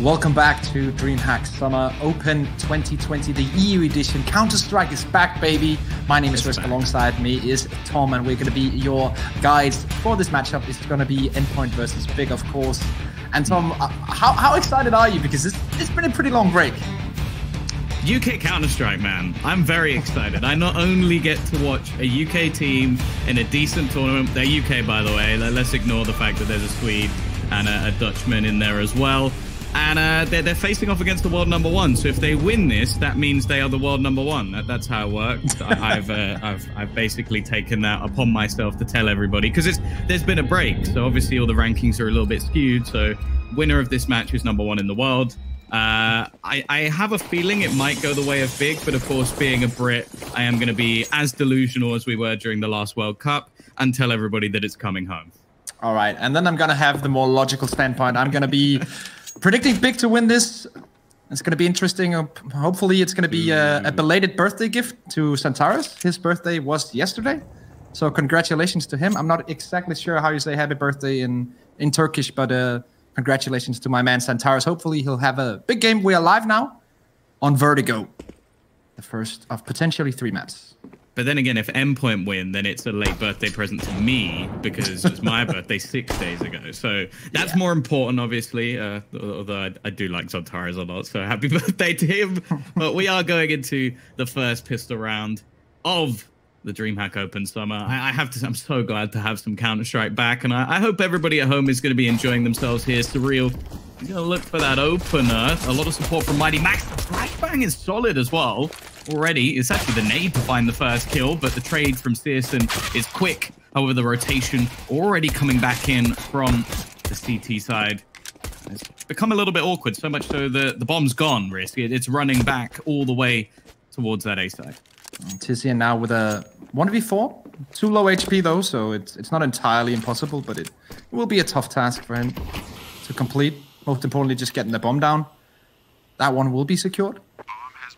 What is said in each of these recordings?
Welcome back to DreamHack Summer Open 2020, the EU edition. Counter-Strike is back, baby. My name is Risk. Alongside me is Tom, and we're going to be your guides for this matchup. It's going to be Endpoint versus Big, of course. And Tom, how excited are you? Because it's been a pretty long break. UK Counter-Strike, man. I'm very excited. I not only get to watch a UK team in a decent tournament. They're UK, by the way. Let's ignore the fact that there's a Swede and a Dutchman in there as well. And they're facing off against the world #1. So if they win this, that means they are the world #1. That's how it works. I've basically taken that upon myself to tell everybody, because there's been a break. So obviously all the rankings are a little bit skewed. So winner of this match is #1 in the world. I have a feeling it might go the way of Big, but of course, being a Brit, I am going to be as delusional as we were during the last World Cup and tell everybody that it's coming home. All right, and then I'm going to have the more logical standpoint. I'm going to be predicting Big to win this. It's going to be interesting. Hopefully, it's going to be a belated birthday gift to Santaris. His birthday was yesterday, so congratulations to him. I'm not exactly sure how you say happy birthday in Turkish, but congratulations to my man Santaris. Hopefully, he'll have a big game. We are live now on Vertigo, the first of potentially 3 maps. But then again, if Endpoint win, then it's a late birthday present to me, because it was my birthday 6 days ago. So that's more important, obviously, although I do like Santaris a lot, so happy birthday to him. But we are going into the first pistol round of the DreamHack Open Summer. I have to say, I'm so glad to have some Counter-Strike back, and I hope everybody at home is going to be enjoying themselves here. Surreal, he's going to look for that opener. A lot of support from Mighty Max. The flashbang is solid as well. Already, it's actually the nade to find the first kill, but the trade from Searson is quick. However, the rotation already coming back in from the CT side. It's become a little bit awkward, so much so the bomb's gone, Risk. It's running back all the way towards that A side. Tizian now with a 1v4. Too low HP though, so it's not entirely impossible, but it will be a tough task for him to complete. Most importantly, just getting the bomb down. That one will be secured.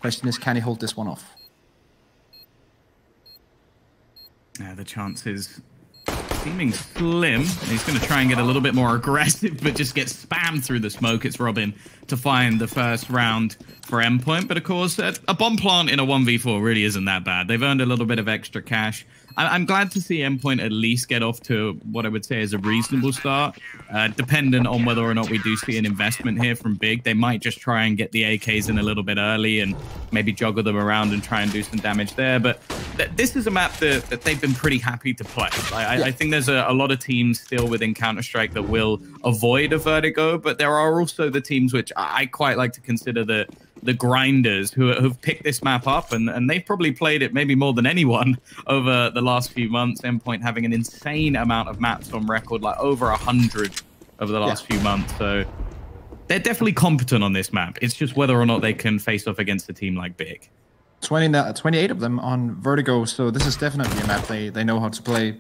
Question is, can he hold this one off? Yeah, the chances seeming slim. He's going to try and get a little bit more aggressive, but just get spammed through the smoke. It's Robin to find the first round for Endpoint. But of course, a bomb plant in a 1v4 really isn't that bad. They've earned a little bit of extra cash. I'm glad to see Endpoint at least get off to what I would say is a reasonable start. Dependent on whether or not we do see an investment here from Big, they might just try and get the AKs in a little bit early and maybe juggle them around and try and do some damage there. But this is a map that they've been pretty happy to play. I think there's a lot of teams still within Counter-Strike that will avoid a Vertigo, but there are also the teams which I quite like to consider the grinders who have picked this map up, and they've probably played it maybe more than anyone over the last few months. Endpoint having an insane amount of maps on record, like over 100 over the last few months. So they're definitely competent on this map. It's just whether or not they can face off against a team like Big. 28 of them on Vertigo, so this is definitely a map they know how to play.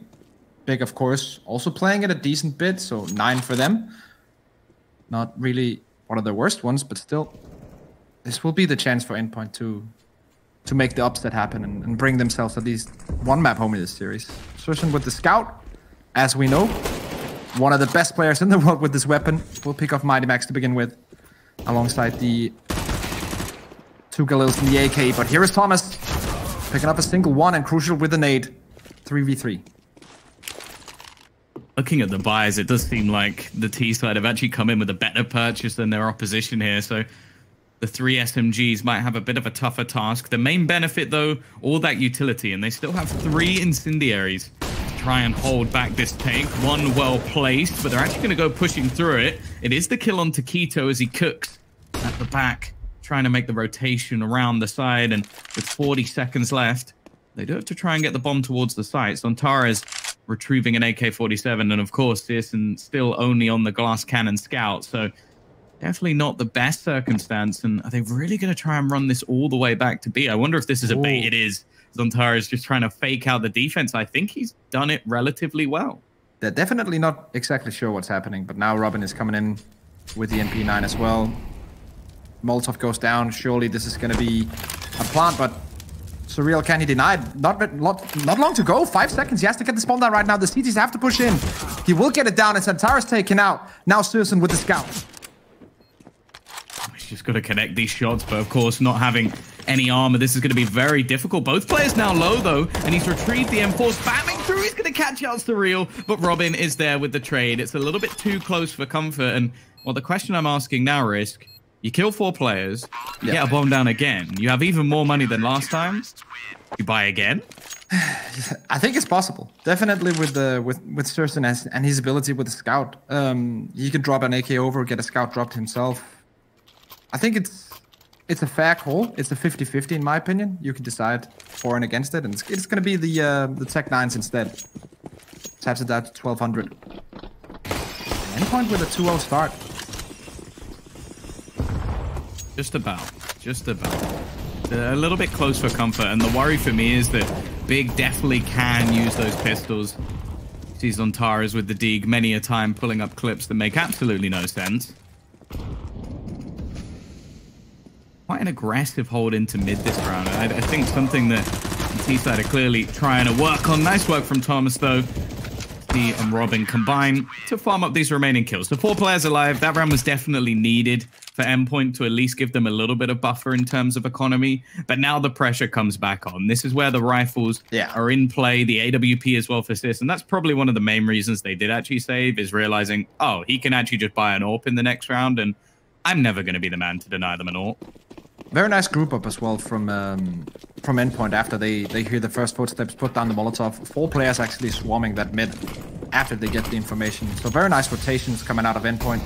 Big, of course, also playing it a decent bit, so 9 for them. Not really one of the worst ones, but still. This will be the chance for Endpoint to make the upset happen and bring themselves at least 1 map home in this series. Searson with the Scout, as we know. One of the best players in the world with this weapon. Will pick off Mighty Max to begin with, alongside the 2 Galils in the AK. But here is Thomas, picking up a single one and crucial with the nade. 3v3. Looking at the buys, it does seem like the T side have actually come in with a better purchase than their opposition here. So the 3 SMGs might have a bit of a tougher task. The main benefit, though, all that utility, and they still have 3 incendiaries to try and hold back this tank. 1 well placed, but they're actually going to go pushing through it. It is the kill on Taquito as he cooks at the back, trying to make the rotation around the side. And with 40 seconds left, they do have to try and get the bomb towards the site. Sontares retrieving an AK-47, and of course, Searson still only on the glass cannon Scout. So definitely not the best circumstance, and are they really going to try and run this all the way back to B? I wonder if this is a bait. It is. Sontares just trying to fake out the defense. I think he's done it relatively well. They're definitely not exactly sure what's happening, but now Robin is coming in with the MP9 as well. Molotov goes down. Surely this is going to be a plant, but Surreal, can he deny it? Not long to go. 5 seconds. He has to get the spawn down right now. The CTs have to push in. He will get it down, and Santaris taken out. Now Searson with the Scout. He's just got to connect these shots, but of course, not having any armor, this is going to be very difficult. Both players now low, though, and he's retrieved the M4, spamming through. He's going to catch out Surreal, but Robin is there with the trade. It's a little bit too close for comfort, and, well, the question I'm asking now, Risk, you kill 4 players, you get a bomb down again. You have even more money than last time. You buy again? I think it's possible. Definitely with Sursen and his ability with the scout. He can drop an AK over, get a scout dropped himself. I think it's a fair call. It's a 50-50 in my opinion. You can decide for and against it, and it's going to be the Tech 9s instead. Taps it down to 1200. Endpoint with a 2-0 start. Just about. A little bit close for comfort, and the worry for me is that Big definitely can use those pistols. Sees on Taras with the Deeg many a time, pulling up clips that make absolutely no sense. Quite an aggressive hold into mid this round. I think something that T-side are clearly trying to work on. Nice work from Thomas, though. T and Robin combine to farm up these remaining kills. So 4 players alive. That round was definitely needed for Endpoint to at least give them a little bit of buffer in terms of economy. But now the pressure comes back on. This is where the rifles are in play, the AWP as well for Sis. And that's probably one of the main reasons they did actually save, is realizing, oh, he can actually just buy an AWP in the next round, and I'm never going to be the man to deny them an AWP. Very nice group up as well from Endpoint after they hear the first footsteps, put down the Molotov. 4 players actually swarming that mid after they get the information. So very nice rotations coming out of Endpoint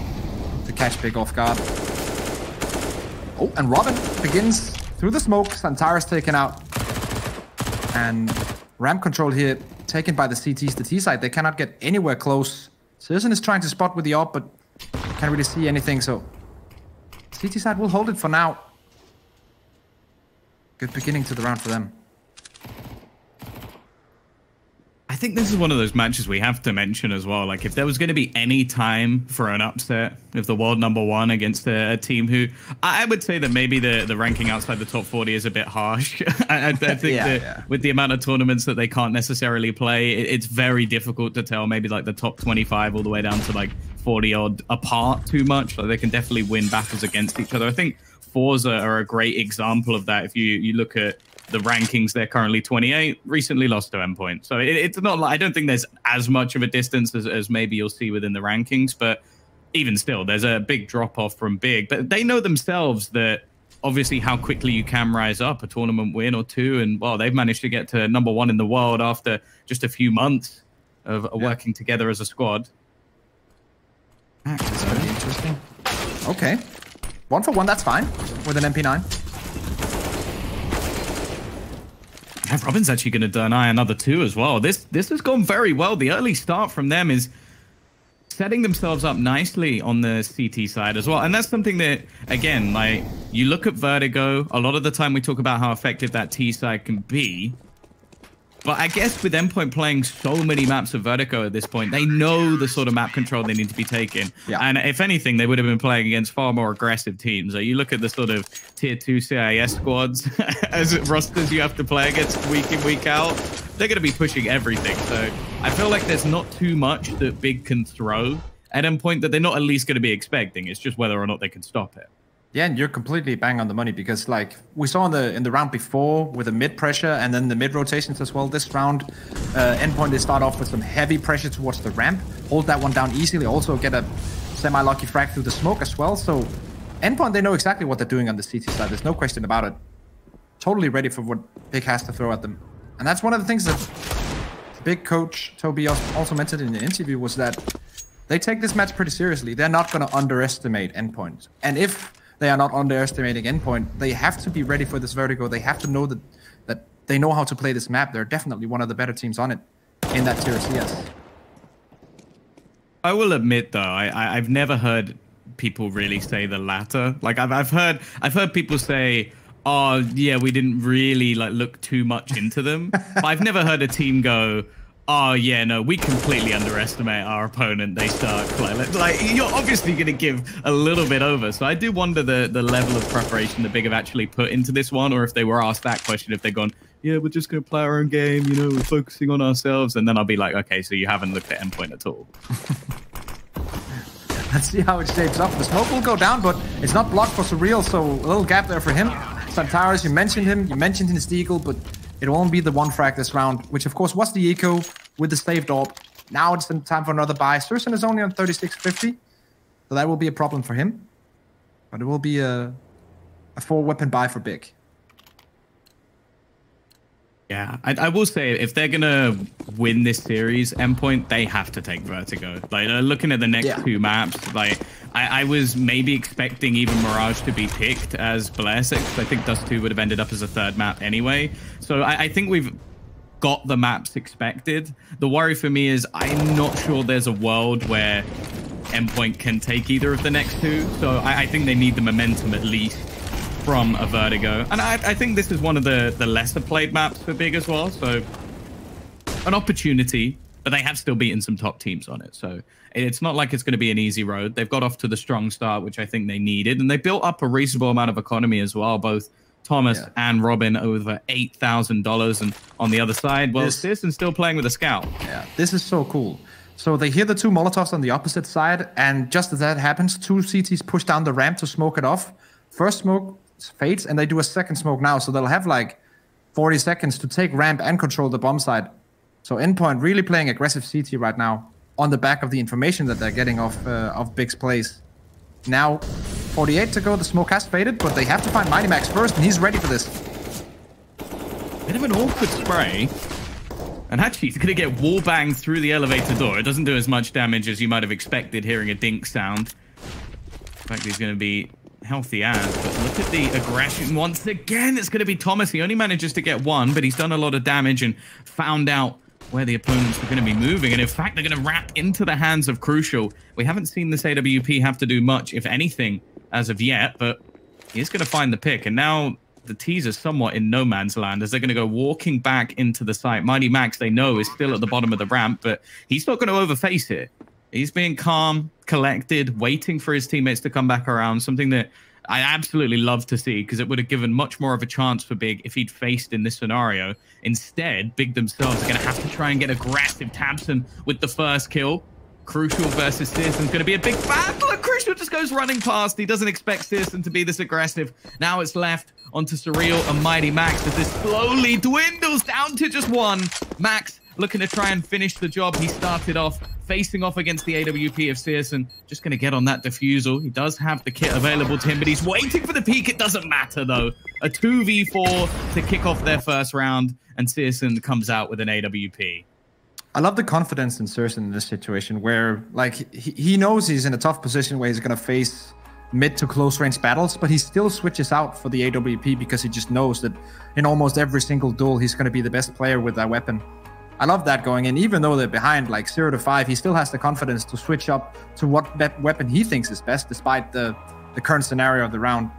to catch Big off guard. Oh, and Robin begins through the smoke. Santaris taken out. And ramp control here taken by the CTs. The T side, they cannot get anywhere close. Citizen is trying to spot with the AWP, but can't really see anything. So CT side will hold it for now. Good beginning to the round for them. I think this is one of those matches we have to mention as well. Like, if there was going to be any time for an upset of the world #1 against a team who, I would say that maybe the ranking outside the top 40 is a bit harsh. I think that with the amount of tournaments that they can't necessarily play, it's very difficult to tell maybe like the top 25 all the way down to like 40 odd apart too much. Like, they can definitely win battles against each other. I think Forza are a great example of that. If you look at the rankings, they're currently 28, recently lost to Endpoint. So it's not like, I don't think there's as much of a distance as maybe you'll see within the rankings, but even still, there's a big drop off from Big. But they know themselves that obviously how quickly you can rise up, a tournament win or two, and well, they've managed to get to #1 in the world after just a few months of working together as a squad. That's very interesting. Okay. 1 for 1, that's fine with an MP9. Yeah, Robin's actually going to deny another 2 as well. This has gone very well. The early start from them is setting themselves up nicely on the CT side as well. And that's something that, again, like, you look at Vertigo, a lot of the time we talk about how effective that T side can be. But I guess with Endpoint playing so many maps of Vertigo at this point, they know the sort of map control they need to be taking. Yeah. And if anything, they would have been playing against far more aggressive teams. You look at the sort of tier 2 CIS squads as rosters you have to play against week in, week out. They're going to be pushing everything. So I feel like there's not too much that Big can throw at Endpoint that they're not at least going to be expecting. It's just whether or not they can stop it. Yeah, and you're completely bang on the money because, like, we saw in the round before with the mid pressure and then the mid rotations as well. This round, Endpoint, they start off with some heavy pressure towards the ramp, hold that one down easily, also get a semi-lucky frag through the smoke as well. So Endpoint, they know exactly what they're doing on the CT side. There's no question about it. Totally ready for what Big has to throw at them. And that's one of the things that Big coach Toby also mentioned in the interview, was that they take this match pretty seriously. They're not going to underestimate Endpoint. And if they are not underestimating Endpoint, they have to be ready for this Vertigo. They have to know that they know how to play this map. They're definitely one of the better teams on it in that tier CS. I will admit, though, I've never heard people really say the latter. Like, I've heard people say, oh yeah, we didn't really like look too much into them. But I've never heard a team go, oh yeah, no, we completely underestimate our opponent. They suck. Like you're obviously going to give a little bit over. So I do wonder the level of preparation the Big have actually put into this one, or if they were asked that question, if they're gone, yeah, we're just going to play our own game, you know, we're focusing on ourselves. And then I'll be like, okay, so you haven't looked at Endpoint at all. Let's see how it shapes up. The smoke will go down, but it's not blocked for Surreal, so a little gap there for him. Santaris, you mentioned him, you mentioned his deagle, but it won't be the one frag this round, which of course was the eco with the saved orb. Now it's time for another buy. Sursen is only on 3650, so that will be a problem for him. But it will be a 4-weapon buy for Big. Yeah, I will say, if they're going to win this series, Endpoint, they have to take Vertigo. Like, looking at the next two maps, like, I was maybe expecting even Mirage to be picked as Bless, because I think Dust 2 would have ended up as a third map anyway. So I think we've got the maps expected. The worry for me is I'm not sure there's a world where Endpoint can take either of the next two. So I think they need the momentum at least from a Vertigo. And I think this is one of the lesser played maps for Big as well. So an opportunity, but they have still beaten some top teams on it. So it's not like it's going to be an easy road. They've got off to the strong start, which I think they needed. And they built up a reasonable amount of economy as well, both Thomas and Robin over $8,000. And on the other side, well, Searson's still playing with a scout. Yeah, this is so cool. So they hear the two Molotovs on the opposite side, and just as that happens, two CTs push down the ramp to smoke it off. First smoke fades, and they do a second smoke now, so they'll have like 40 seconds to take ramp and control the bomb side. So Endpoint really playing aggressive CT right now on the back of the information that they're getting of Big's plays. Now, 48 to go, the smoke has faded, but they have to find Mighty Max first, and he's ready for this. Bit of an awkward spray. And actually, he's going to get wall banged through the elevator door. It doesn't do as much damage as you might have expected hearing a dink sound. In fact, he's going to be healthy as, but look at the aggression once again. It's going to be Thomas. He only manages to get one, but he's done a lot of damage and found out where the opponents are going to be moving. And in fact, they're going to wrap into the hands of Crucial. We haven't seen this AWP have to do much, if anything, as of yet, but he's going to find the pick. And now the teaser somewhat in no man's land as they're going to go walking back into the site. Mighty Max, they know, is still at the bottom of the ramp, but he's not going to overface it. He's being calm, collected, waiting for his teammates to come back around, something that I absolutely love to see because it would have given much more of a chance for Big if he'd faced in this scenario. Instead, Big themselves are going to have to try and get aggressive. Tabson with the first kill. Crucial versus Searson going to be a big battle, and Crucial just goes running past. He doesn't expect Searson to be this aggressive. Now it's left onto Surreal and Mighty Max as this slowly dwindles down to just one. Max looking to try and finish the job. He started off facing off against the AWP of Searson. Just going to get on that defusal. He does have the kit available to him, but he's waiting for the peak. It doesn't matter, though. A 2v4 to kick off their first round, and Searson comes out with an AWP. I love the confidence in Searson in this situation where, like, he knows he's in a tough position where he's going to face mid to close range battles, but he still switches out for the AWP because he just knows that in almost every single duel, he's going to be the best player with that weapon. I love that going in. Even though they're behind like 0 to 5, he still has the confidence to switch up to what weapon he thinks is best, despite the current scenario of the round.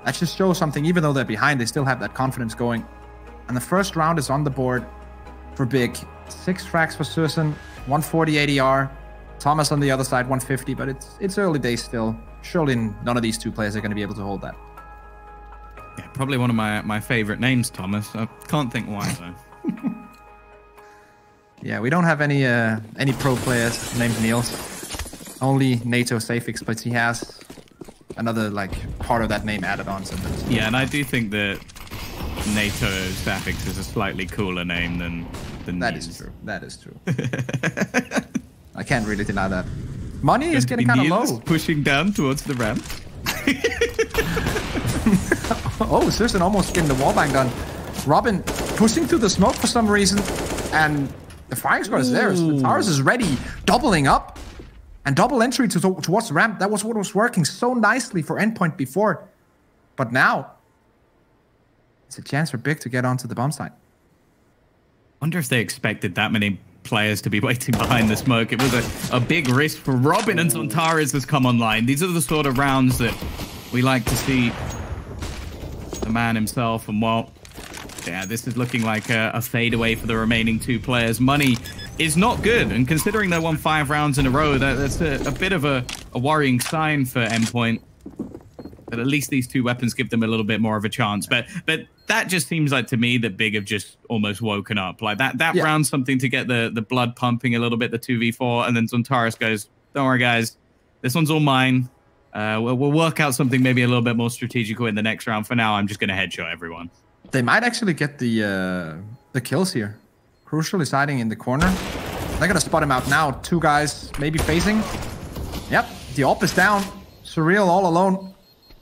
That just shows something. Even though they're behind, they still have that confidence going. And the first round is on the board for Big. 6 frags for Searson, 140 ADR. Thomas on the other side, 150, but it's early days still. Surely none of these two players are going to be able to hold that. Yeah, probably one of my favorite names, Thomas. I can't think why, though. Yeah, we don't have any pro players named Niels. Only NATO Safix, but he has another like part of that name added on sometimes. Yeah, and I do think that NATO Safix is a slightly cooler name than that Niels. Is true. That is true. I can't really deny that. Money is getting kind of low. Pushing down towards the ramp. Oh, Searson almost getting the wallbang done. Robin pushing through the smoke for some reason, and the firing squad is there. Tars is ready, doubling up, and double entry towards the ramp. That was what was working so nicely for Endpoint before, but now it's a chance for Big to get onto the bomb site. Wonder if they expected that many players to be waiting behind the smoke. It was a big risk for Robin, and Zontares has come online. These are the sort of rounds that we like to see the man himself. And well, yeah, this is looking like a fadeaway for the remaining two players. Money is not good, and considering they won 5 rounds in a row, that's a bit of a worrying sign for Endpoint. But at least these two weapons give them a little bit more of a chance. But that just seems like to me that Big have just almost woken up. Like that yeah. Round something to get the blood pumping a little bit, the 2v4, and then Zontares goes, don't worry guys, This one's all mine. We'll work out something maybe a little bit more strategical in the next round. For now, I'm just going to headshot everyone. They might actually get the kills here. Crucial is hiding in the corner. They're going to spot him out now. 2 guys maybe facing. Yep, the AWP is down. Surreal all alone.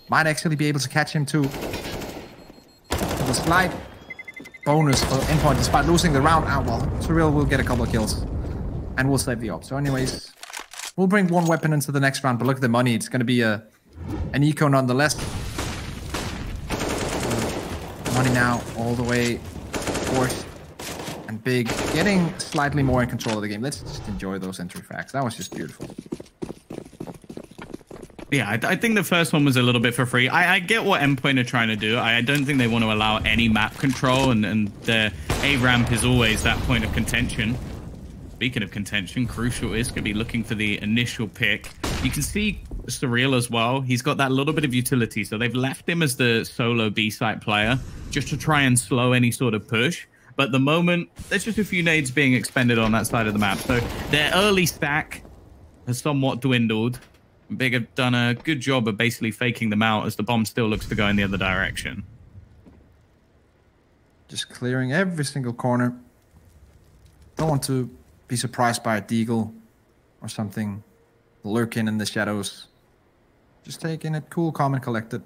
Might actually be able to catch him too. The slight bonus for Endpoint despite losing the round. Ah, well, Surreal will get a couple of kills. And we'll save the AWP. So anyways, we'll bring 1 weapon into the next round. But look at the money. It's going to be an eco nonetheless. Money now all the way forced. And Big getting slightly more in control of the game. Let's just enjoy those entry facts. That was just beautiful. Yeah, I think the first one was a little bit for free. I get what Endpoint are trying to do. I don't think they want to allow any map control, and the A ramp is always that point of contention. Speaking of contention, Crucial is going to be looking for the initial pick. You can see Surreal as well. He's got that little bit of utility, so they've left him as the solo B-site player just to try and slow any sort of push. But the moment, there's just a few nades being expended on that side of the map. So their early stack has somewhat dwindled. Big have done a good job of basically faking them out as the bomb still looks to go in the other direction. Just clearing every single corner. Don't want to be surprised by a deagle or something lurking in the shadows. Just taking it cool, calm, and collected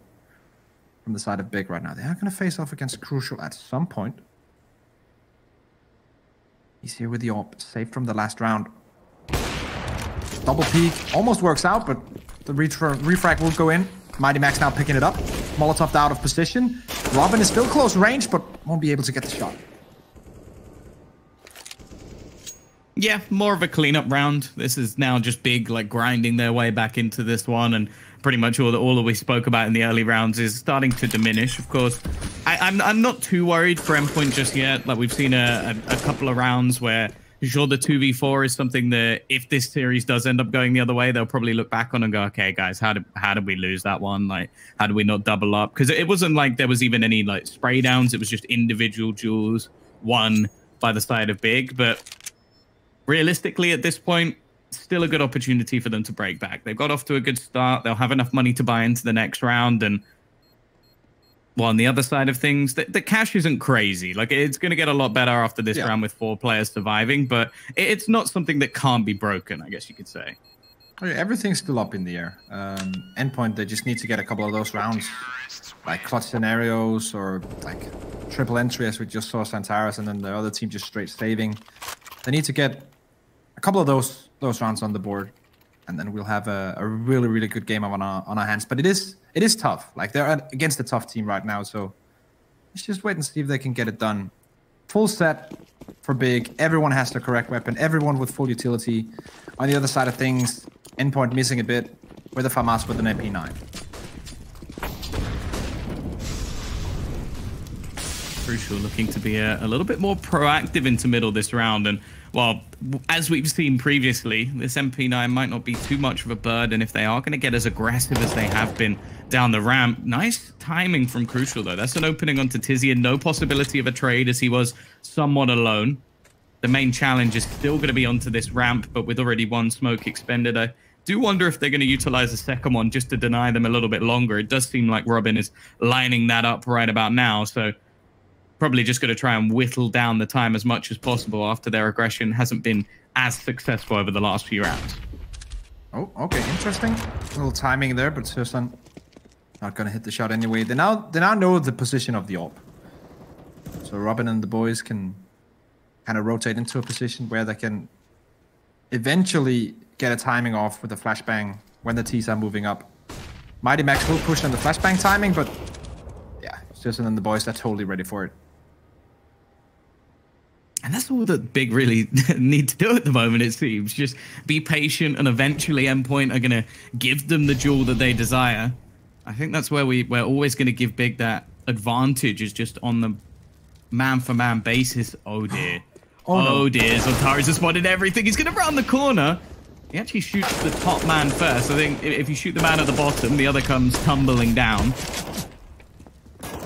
from the side of Big right now. They are going to face off against Crucial at some point. He's here with the AWP, safe from the last round. Double peek, almost works out, but the refrag will go in. Mighty Max now picking it up. Molotov out of position. Robin is still close range, but won't be able to get the shot. Yeah, more of a cleanup round. This is now just Big, like, grinding their way back into this one, and pretty much all that we spoke about in the early rounds is starting to diminish. Of course, I'm not too worried for Endpoint just yet. Like, we've seen a couple of rounds where, sure, the 2v4 is something that if this series does end up going the other way, they'll probably look back on and go, okay, guys, how did we lose that one? Like, how did we not double up? Because it wasn't like there was even any, like, spray downs. It was just individual duels won by the side of Big. But realistically, at this point, still a good opportunity for them to break back. They've got off to a good start. They'll have enough money to buy into the next round. And, well, on the other side of things, the cash isn't crazy. Like, it's going to get a lot better after this round with 4 players surviving, but it's not something that can't be broken, I guess you could say. Oh, yeah, everything's still up in the air. Endpoint, they just need to get a couple of those rounds, like clutch scenarios or like triple entry, as we just saw Santaris, and then the other team just straight saving. They need to get a couple of those rounds on the board, and then we'll have a really, really good game on our hands. But it is tough. Like, they're against a tough team right now, so let's just wait and see if they can get it done. Full set for Big. Everyone has the correct weapon. Everyone with full utility. On the other side of things, Endpoint missing a bit with a FAMAS with an MP9. Crucial looking to be a little bit more proactive into middle this round. And, well, as we've seen previously, this MP9 might not be too much of a burden if they are going to get as aggressive as they have been down the ramp. Nice timing from Crucial, though. That's an opening onto Tizian. No possibility of a trade as he was somewhat alone. The main challenge is still going to be onto this ramp, but with already 1 smoke expended, I do wonder if they're going to utilize a second one just to deny them a little bit longer. It does seem like Robin is lining that up right about now, so probably just going to try and whittle down the time as much as possible after their aggression hasn't been as successful over the last few rounds. Oh, okay, interesting. A little timing there, but Susan not going to hit the shot anyway. They now know the position of the AWP. So Robin and the boys can kind of rotate into a position where they can eventually get a timing off with a flashbang when the T's are moving up. Mighty Max will push on the flashbang timing, but yeah, Susan and the boys are totally ready for it. And that's all that Big really need to do at the moment, it seems. Just be patient, and eventually Endpoint are going to give them the duel that they desire. I think that's where we're always going to give Big that advantage, is just on the man-for-man basis. Oh, dear. Oh, dear. Zontaris has spotted everything. He's going to round the corner. He actually shoots the top man first. I think if you shoot the man at the bottom, the other comes tumbling down.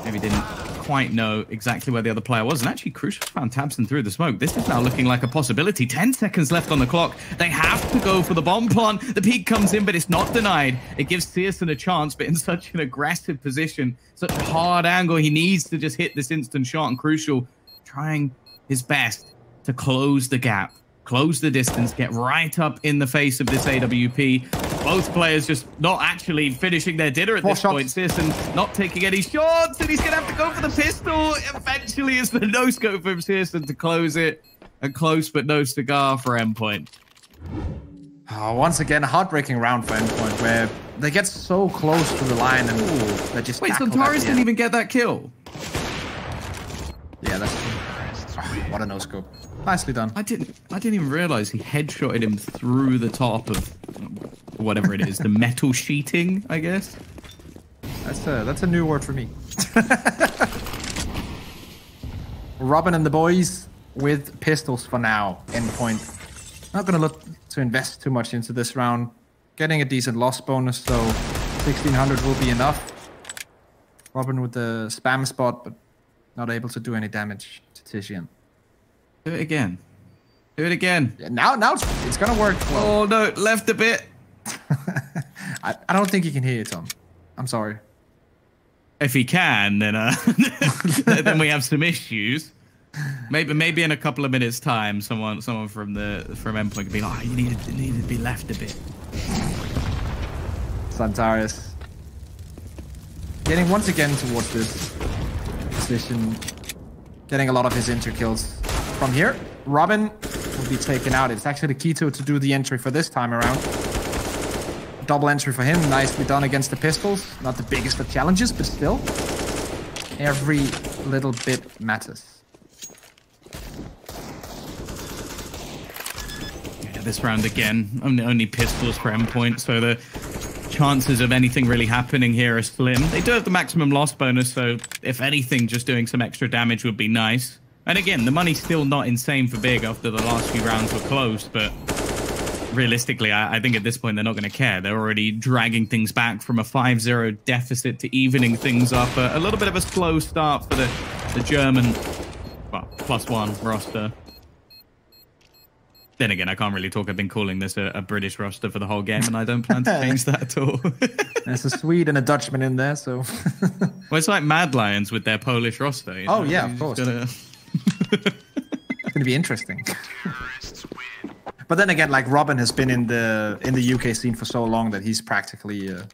Maybe didn't quite know exactly where the other player was. And actually, Crucial found Tabson through the smoke. This is now looking like a possibility. 10 seconds left on the clock. They have to go for the bomb plant. The peek comes in, but it's not denied. It gives Searson a chance, but in such an aggressive position, such a hard angle, he needs to just hit this instant shot. And Crucial trying his best to close the gap, close the distance, get right up in the face of this AWP. Both players just not actually finishing their dinner at this point. Searson not taking any shots, and he's going to have to go for the pistol. Eventually, it's the no-scope from Searson to close it. A close but no cigar for Endpoint. Oh, once again, a heartbreaking round for Endpoint, where they get so close to the line and they just... Wait, so Taurus didn't even get that kill? Yeah, that's true. Oh, what a no-scope. Nicely done. I didn't even realize he headshotted him through the top of whatever it is, the metal sheeting, I guess. That's a new word for me. Robin and the boys with pistols for now. Endpoint. Not gonna look to invest too much into this round. Getting a decent loss bonus, so 1600 will be enough. Robin with the spam spot, but not able to do any damage to Titian. Do it again. Do it again. Yeah, now it's gonna work. Well. Oh no, left a bit. I don't think he can hear you, Tom. I'm sorry. If he can, then then we have some issues. Maybe in a couple of minutes' time, someone from Endpoint could be like, oh, you needed to be left a bit. Santaris getting once again towards this position, getting a lot of his inter kills. From here, Robin will be taken out. It's actually Keto to do the entry for this time around. Double entry for him. Nicely done against the pistols. Not the biggest of challenges, but still. Every little bit matters. Yeah, this round again, only pistols for Endpoint, so the chances of anything really happening here are slim. They do have the maximum loss bonus, so if anything, just doing some extra damage would be nice. And again, the money's still not insane for Big after the last few rounds were close, but realistically, I think at this point they're not going to care. They're already dragging things back from a 5-0 deficit to evening things up. A little bit of a slow start for the German, well, +1 roster. Then again, I can't really talk. I've been calling this a British roster for the whole game, and I don't plan to change that at all. There's a Swede and a Dutchman in there, so... Well, it's like Mad Lions with their Polish roster. You know? Oh, yeah, of course. It's going to be interesting. But then again, like Robin has been in the UK scene for so long that he's practically a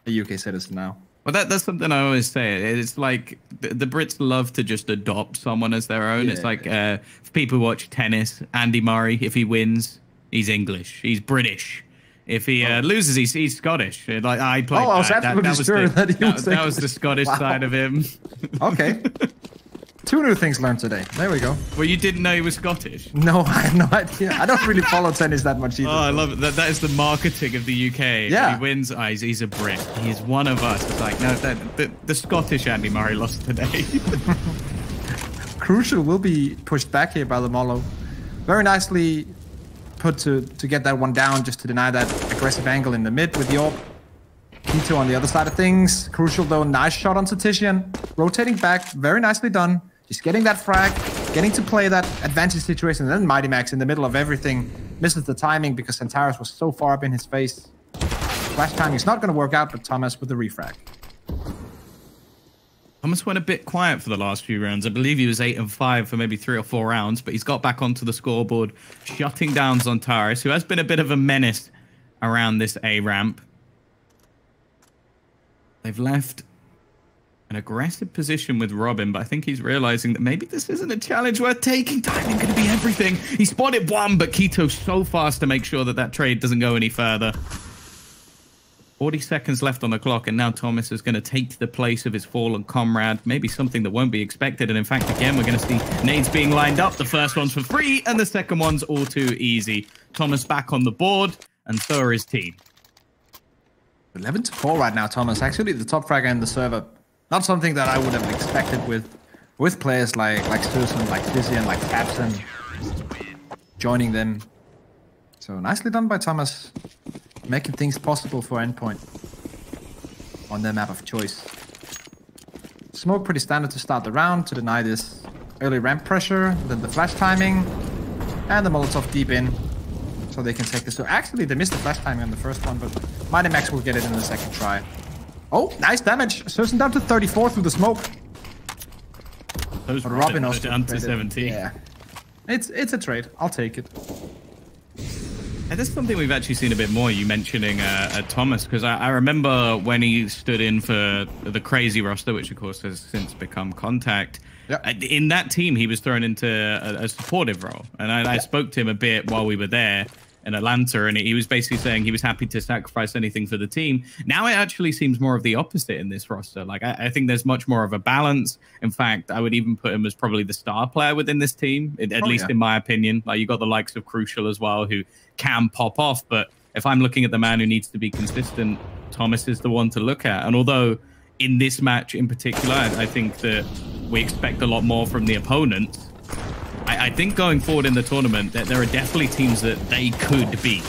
UK citizen now. Well, that's something I always say. It's like the Brits love to just adopt someone as their own. Yeah. It's like if people watch tennis, Andy Murray, if he wins, he's English. He's British. If he loses, he's Scottish. Like I played. Oh, I was absolutely sure that was the Scottish side of him. Okay. 2 new things learned today. There we go. Well, you didn't know he was Scottish? No, I have no idea. I don't really follow tennis that much either. Oh, I love it. That is the marketing of the UK. Yeah. If he wins, he's a Brit. He's one of us. It's like, no, the Scottish Andy Murray lost today. Crucial will be pushed back here by the Molo. Very nicely put to get that one down, just to deny that aggressive angle in the mid with the AWP. Keto on the other side of things. Crucial, though, nice shot onto Titian. Rotating back, very nicely done. Just getting that frag, getting to play that advantage situation, and then Mighty Max in the middle of everything misses the timing because Santaris was so far up in his face. Flash timing's not going to work out, but Thomas with the refrag. Thomas went a bit quiet for the last few rounds. I believe he was 8-5 for maybe 3 or 4 rounds, but he's got back onto the scoreboard, shutting down Zontaris, who has been a bit of a menace around this A ramp. They've left an aggressive position with Robin, but I think he's realizing that maybe this isn't a challenge worth taking. Timing going to be everything. He spotted one, but Keto's so fast to make sure that trade doesn't go any further. 40 seconds left on the clock, and now Thomas is going to take the place of his fallen comrade. Maybe something that won't be expected. And in fact, again, we're going to see nades being lined up. The first one's for free, and the second one's all too easy. Thomas back on the board, and so are his team. 11-4 right now, Thomas. Actually, the top fragger in the server. Not something that I would have expected with players like Susan, like Titian, like Capson joining them. So nicely done by Thomas, making things possible for Endpoint on their map of choice. Smoke pretty standard to start the round to deny this early ramp pressure. Then the flash timing. And the Molotov deep in. So they can take this. So actually, they missed the flash timing on the first one, but Mighty Max will get it in the second try. Oh, nice damage. Sursen down to 34 through the smoke. Those Robin are down to 17. Yeah. It's a trade. I'll take it. And that's something we've actually seen a bit more, you mentioning Thomas, because I remember when he stood in for the crazy roster, which of course has since become Contact. Yep. In that team, he was thrown into a supportive role. And I spoke to him a bit while we were there in Atlanta, and he was basically saying he was happy to sacrifice anything for the team. Now it actually seems more of the opposite in this roster. Like, I think there's much more of a balance. In fact, I would even put him as probably the star player within this team, at least in my opinion. Like, you got the likes of Crucial as well, who can pop off. But if I'm looking at the man who needs to be consistent, Thomas is the one to look at. And although in this match in particular, I think that we expect a lot more from the opponents, I think going forward in the tournament that there are definitely teams that they could beat.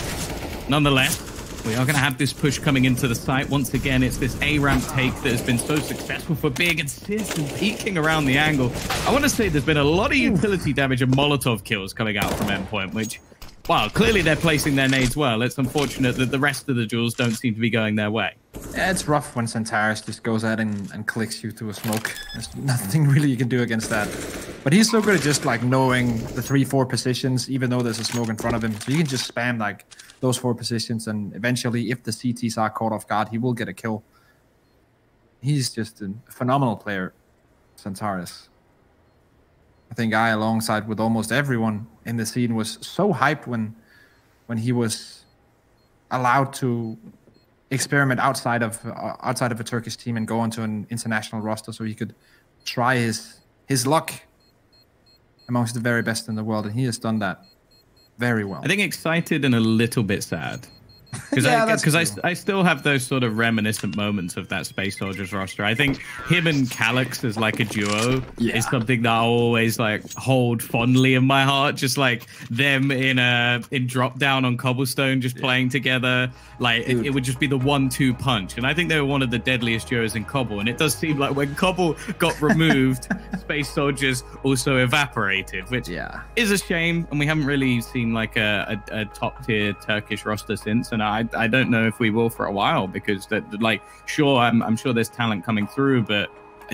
Nonetheless, we are going to have this push coming into the site. Once again, it's this A-ramp take that has been so successful for Big, and Sis peeking around the angle. I want to say there's been a lot of utility damage and Molotov kills coming out from Endpoint, which, well, clearly they're placing their nades well. It's unfortunate that the rest of the duels don't seem to be going their way. Yeah, it's rough when Centaurus just goes out and clicks you to a smoke. There's nothing really you can do against that. But he's so good at just like knowing the 3-4 positions, even though there's a smoke in front of him. So you can just spam like those 4 positions, and eventually, if the CTs are caught off guard, he will get a kill. He's just a phenomenal player, Centaurus. I think alongside with almost everyone in the scene, was so hyped when he was allowed to experiment outside of a Turkish team and go onto an international roster, so he could try his luck amongst the very best in the world, and he has done that very well. I think excited and a little bit sad. Because I still have those sort of reminiscent moments of that Space Soldiers roster. I think him and Calyx as like a duo is something that I always like hold fondly in my heart. Just like them in Drop Down on Cobblestone, just playing together. Like it would just be the 1-2 punch. And I think they were one of the deadliest duos in Cobble. And it does seem like when Cobble got removed, Space Soldiers also evaporated, which is a shame. And we haven't really seen like a top tier Turkish roster since. And I don't know if we will for a while, because I'm sure there's talent coming through, but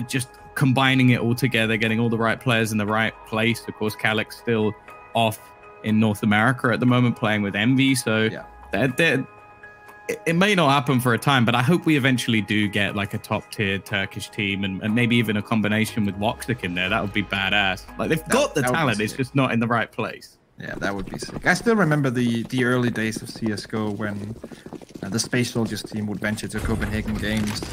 just combining it all together, getting all the right players in the right place. Of course, Calyx still off in North America at the moment playing with Envy, so it may not happen for a time, but I hope we eventually do get like a top tier Turkish team, and maybe even a combination with Woxic in there. That would be badass. Like, they've got the talent, it's just not in the right place. Yeah, that would be sick. I still remember the early days of CSGO when the Space Soldiers team would venture to Copenhagen Games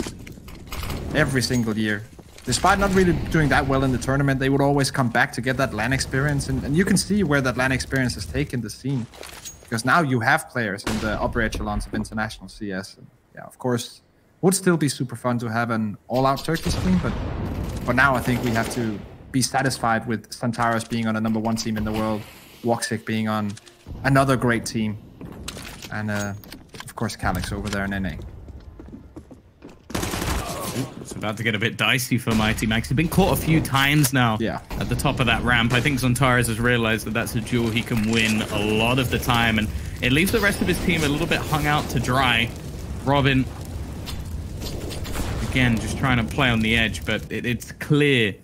every single year. Despite not really doing that well in the tournament, they would always come back to get that LAN experience. And you can see where that LAN experience has taken the scene. Because now you have players in the upper echelons of international CS. And yeah, of course, would still be super fun to have an all-out Turkish team. But for now, I think we have to be satisfied with Centaurus being on a #1 team in the world, Woxic being on another great team, and of course Calyx over there in NA. It's about to get a bit dicey for Mighty Max. He's been caught a few times now at the top of that ramp. I think Centaurus has realized that that's a duel he can win a lot of the time, and it leaves the rest of his team a little bit hung out to dry. Robin, again, just trying to play on the edge, but it's clear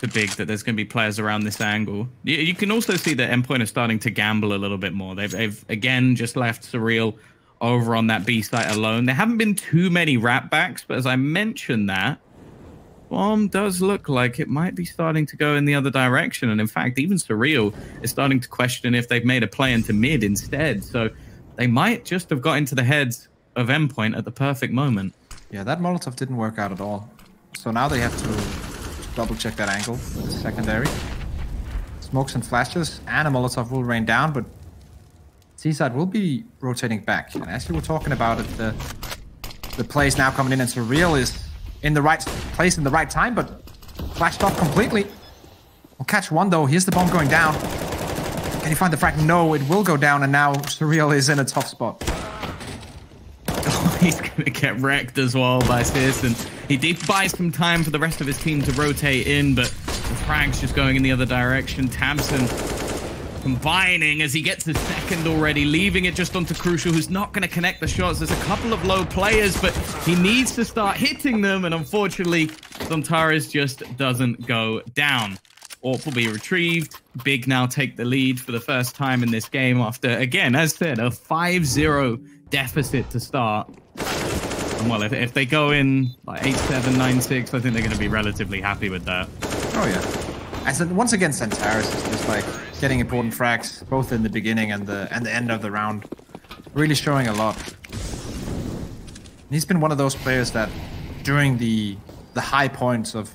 to Big that there's going to be players around this angle. You can also see that Endpoint is starting to gamble a little bit more. They've again just left Surreal over on that B site alone. There haven't been too many wrap backs, but as I mentioned, that bomb does look like it might be starting to go in the other direction. And in fact, even Surreal is starting to question if they've made a play into mid instead. So they might just have got into the heads of Endpoint at the perfect moment. Yeah, that Molotov didn't work out at all. So now they have to double check that angle with the secondary. Smokes and flashes, and a Molotov will rain down, but Seaside will be rotating back. And as you were talking about it, the plays now coming in, and Surreal is in the right place in the right time, but flashed off completely. We'll catch one though. Here's the bomb going down. Can you find the frag? No, it will go down, and now Surreal is in a tough spot. he's going to get wrecked as well by Searson. He did buy some time for the rest of his team to rotate in, but the frag's just going in the other direction. Tamsin combining as he gets his second already, leaving it just onto Crucial, who's not going to connect the shots. There's a couple of low players, but he needs to start hitting them, and unfortunately, Zontaris just doesn't go down. AWP will be retrieved. Big now take the lead for the first time in this game after, again, as said, a 5-0 deficit to start. And well, if they go in like 8-7, 9-6, I think they're going to be relatively happy with that. Oh, yeah. I said, once again, Zontaris is just like getting important frags, both in the beginning and the end of the round. Really showing a lot. And he's been one of those players that, during the high points of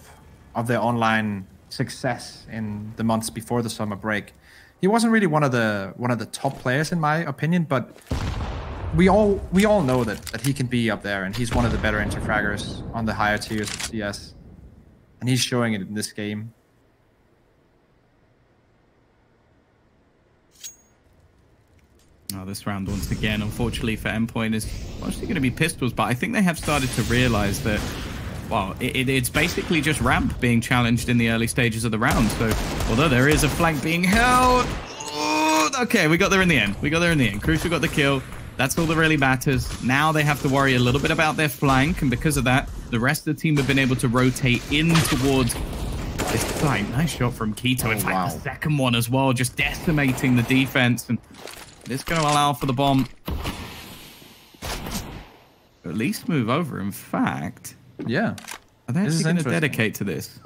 their online success in the months before the summer break, he wasn't really one of the top players in my opinion, but we all know that he can be up there, and he's one of the better interfraggers on the higher tiers of CS, and he's showing it in this game. Oh, this round once again, unfortunately for Endpoint, is mostly going to be pistols, but I think they have started to realize that, well, it's basically just ramp being challenged in the early stages of the round. So, although there is a flank being held, okay, we got there in the end. Crucial got the kill. That's all that really matters. Now they have to worry a little bit about their flank, and because of that, the rest of the team have been able to rotate in towards this site. Nice shot from Keto. In fact, the second one as well, just decimating the defense, and it's going to allow for the bomb to at least move over. In fact, yeah, are they actually going to dedicate to this?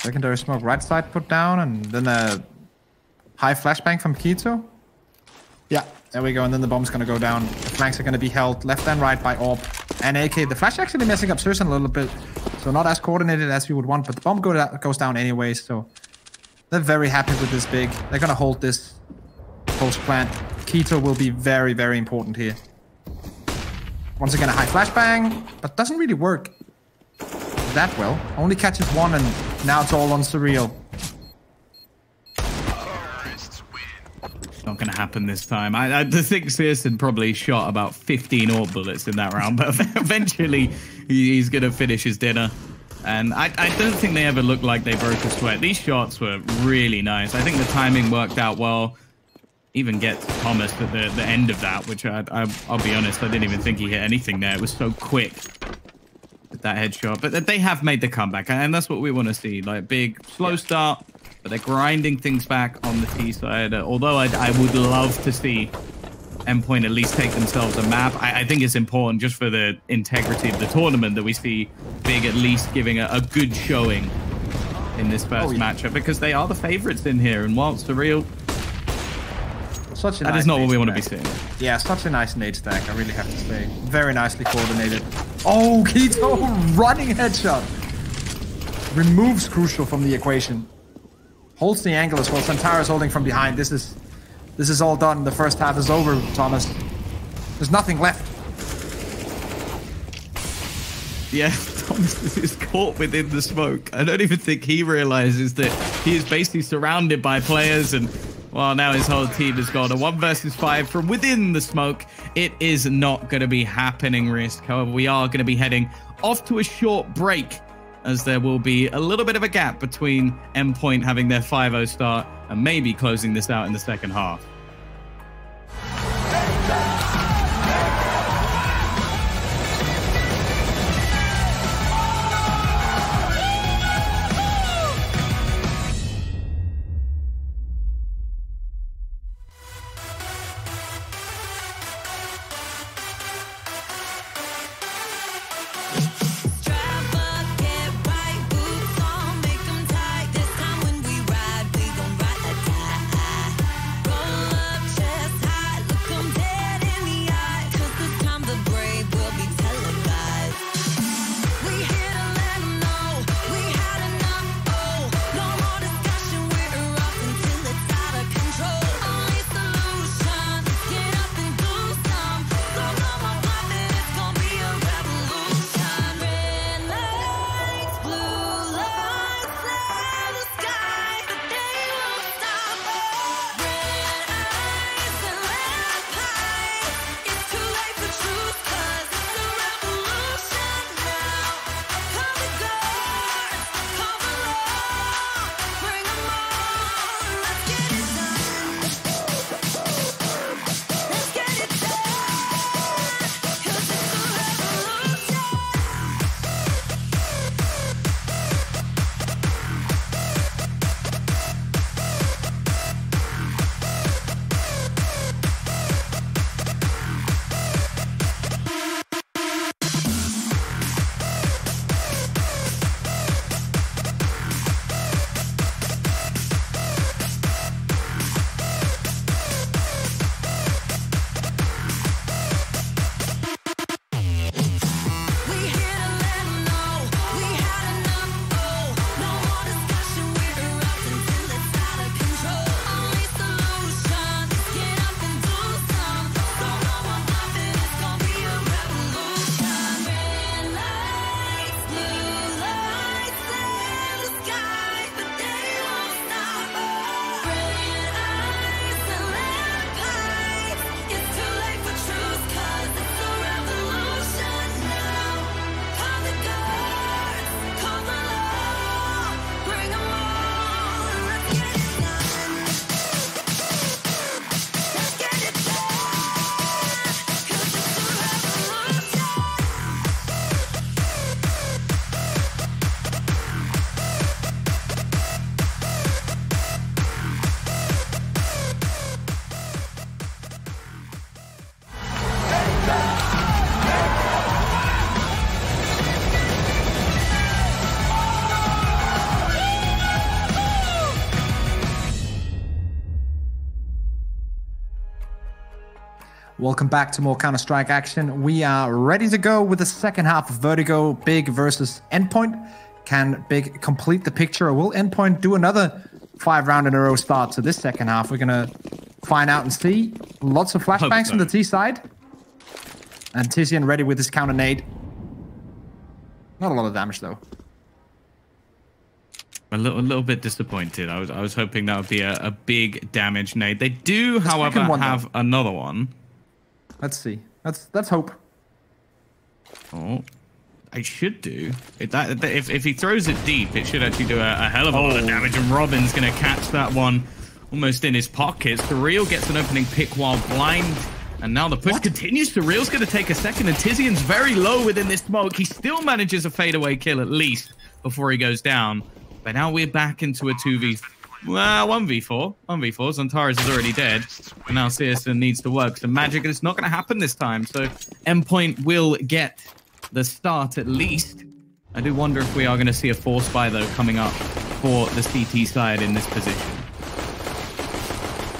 Secondary smoke right side put down, and then a high flashbang from Keto. Yeah, there we go, and then the bomb's going to go down. The flanks are going to be held left and right by AWP and AK. The flash actually messing up Searson a little bit, so not as coordinated as you would want, but the bomb goes down anyway, so they're very happy with this big. They're going to hold this post-plant. Keto will be very, very important here. Once again, a high flashbang, but doesn't really work that well. Only catches one, and now it's all on Surreal. Not going to happen this time. I think Searson probably shot about 15 AWP bullets in that round, but eventually he's going to finish his dinner. And I don't think they ever looked like they broke a sweat. These shots were really nice. I think the timing worked out well. Even gets Thomas at the end of that, which I'll be honest, I didn't even think he hit anything there. It was so quick with that headshot. But they have made the comeback, and that's what we want to see. Like, big, slow start, but they're grinding things back on the T side. Although I would love to see Endpoint at least take themselves a map. I think it's important just for the integrity of the tournament that we see Big at least giving a good showing in this first matchup, because they are the favorites in here. And while Surreal, that is not what we want to be seeing. Yeah, such a nice nade stack, I really have to say. Very nicely coordinated. Oh, Keto running headshot. Removes Crucial from the equation. Holds the angle as well. Zontaris holding from behind. This is all done. The first half is over, Thomas. There's nothing left. Yeah, Thomas is caught within the smoke. I don't even think he realizes that he is basically surrounded by players, and well, now his whole team has gone a 1 versus 5 from within the smoke. It is not going to be happening, Risk. However, we are going to be heading off to a short break, as there will be a little bit of a gap between Endpoint having their 5-0 start and maybe closing this out in the second half. Welcome back to more Counter-Strike action. We are ready to go with the second half of Vertigo, Big versus Endpoint. Can Big complete the picture, or will Endpoint do another 5-round in a row start to this second half? We're going to find out and see. Lots of flashbangs from the T side. And Tizian ready with his counter nade. Not a lot of damage, though. A little bit disappointed. I was hoping that would be a big damage nade. They do, however, have another one. Let's see. Let's hope. Oh, I should do. If he throws it deep, it should actually do a hell of a lot of damage. And Robin's going to catch that one almost in his pockets. The Real gets an opening pick while blind. And now the push continues. The Real's going to take a second. And Tizian's very low within this smoke. He still manages a fadeaway kill at least before he goes down. But now we're back into a 1v4. Zantares is already dead. And now Searson needs to work some magic. And it's not going to happen this time. So Endpoint will get the start at least. I do wonder if we are going to see a force buy, though, coming up for the CT side in this position.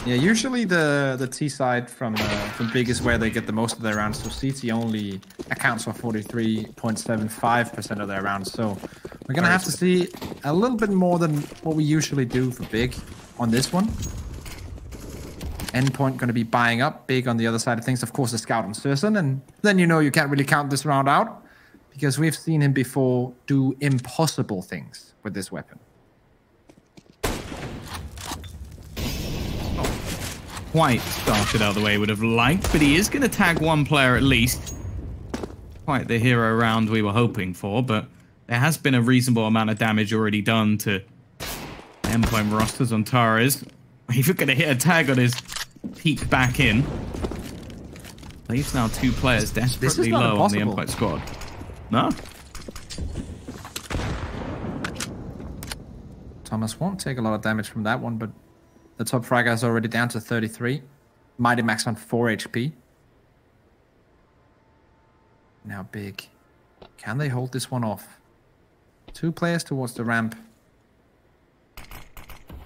Yeah, usually the T side from Big is where they get the most of their rounds. So CT only accounts for 43.75% of their rounds. So we're going to have to see a little bit more than what we usually do for Big on this one. Endpoint going to be buying up. Big on the other side of things. Of course, the scout on Searson. And then you know you can't really count this round out, because we've seen him before do impossible things with this weapon. Quite started out the way would have liked, but he is going to tag one player at least. Quite the hero round we were hoping for, but there has been a reasonable amount of damage already done to Endpoint rosters on Tares. Even going to hit a tag on his peek back in. Leaves now 2 players desperately low on the Endpoint squad. No? Thomas won't take a lot of damage from that one, but the top fragger is already down to 33. Mighty Max on 4 HP. Now Big. Can they hold this one off? 2 players towards the ramp.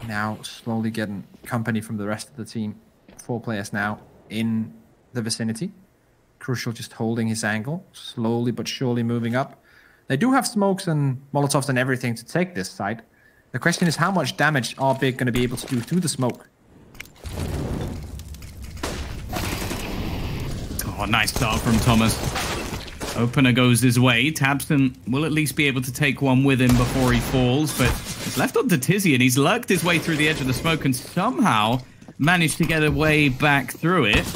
Now slowly getting company from the rest of the team. 4 players now in the vicinity. Crucial just holding his angle. Slowly but surely moving up. They do have smokes and molotovs and everything to take this side. The question is, how much damage are Big going to be able to do through the smoke? Oh, nice start from Thomas. Opener goes his way. Tabson will at least be able to take one with him before he falls, but it's left on to Tizian. He's lurked his way through the edge of the smoke and somehow managed to get a way back through it.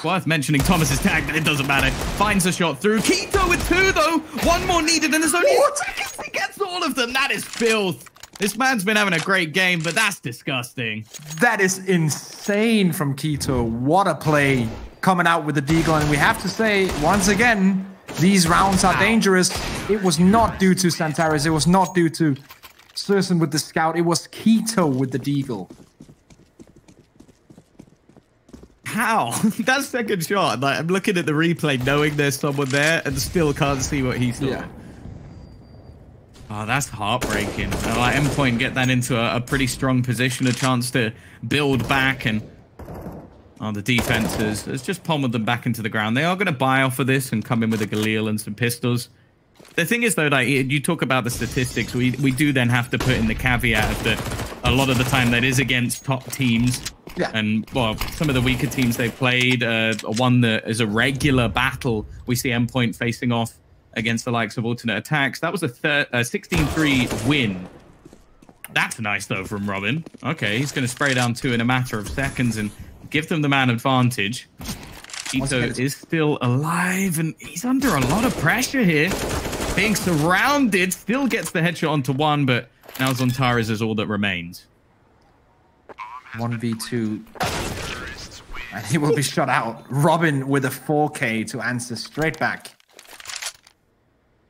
Worth mentioning Thomas's tag, but it doesn't matter. Finds a shot through. Keto with 2, though. 1 more needed, and there's only 4 seconds. He gets all of them. That is filth. This man's been having a great game, but that's disgusting. That is insane from Keto. What a play coming out with the deagle. And we have to say, once again, these rounds are dangerous. It was not due to Zantares. It was not due to Searson with the scout. It was Keto with the deagle. How? That second shot, like, I'm looking at the replay knowing there's someone there and still can't see what he saw. Yeah. Oh, that's heartbreaking. Like, Endpoint get that into a pretty strong position, a chance to build back, and the defense has just pummeled them back into the ground. They are going to buy off of this and come in with a Galil and some pistols. The thing is, though, like, you talk about the statistics, we do then have to put in the caveat that a lot of the time that is against top teams. Yeah. And, well, some of the weaker teams they've played, one that is a regular battle, we see Endpoint facing off against the likes of alternate attacks. That was a 16-3 win. That's nice, though, from Robin. Okay, he's going to spray down 2 in a matter of seconds and give them the man advantage. Ito is still alive, and he's under a lot of pressure here. Being surrounded, still gets the headshot onto 1, but now Zantares is all that remains. 1v2. And he will be shot out. Robin with a 4K to answer straight back.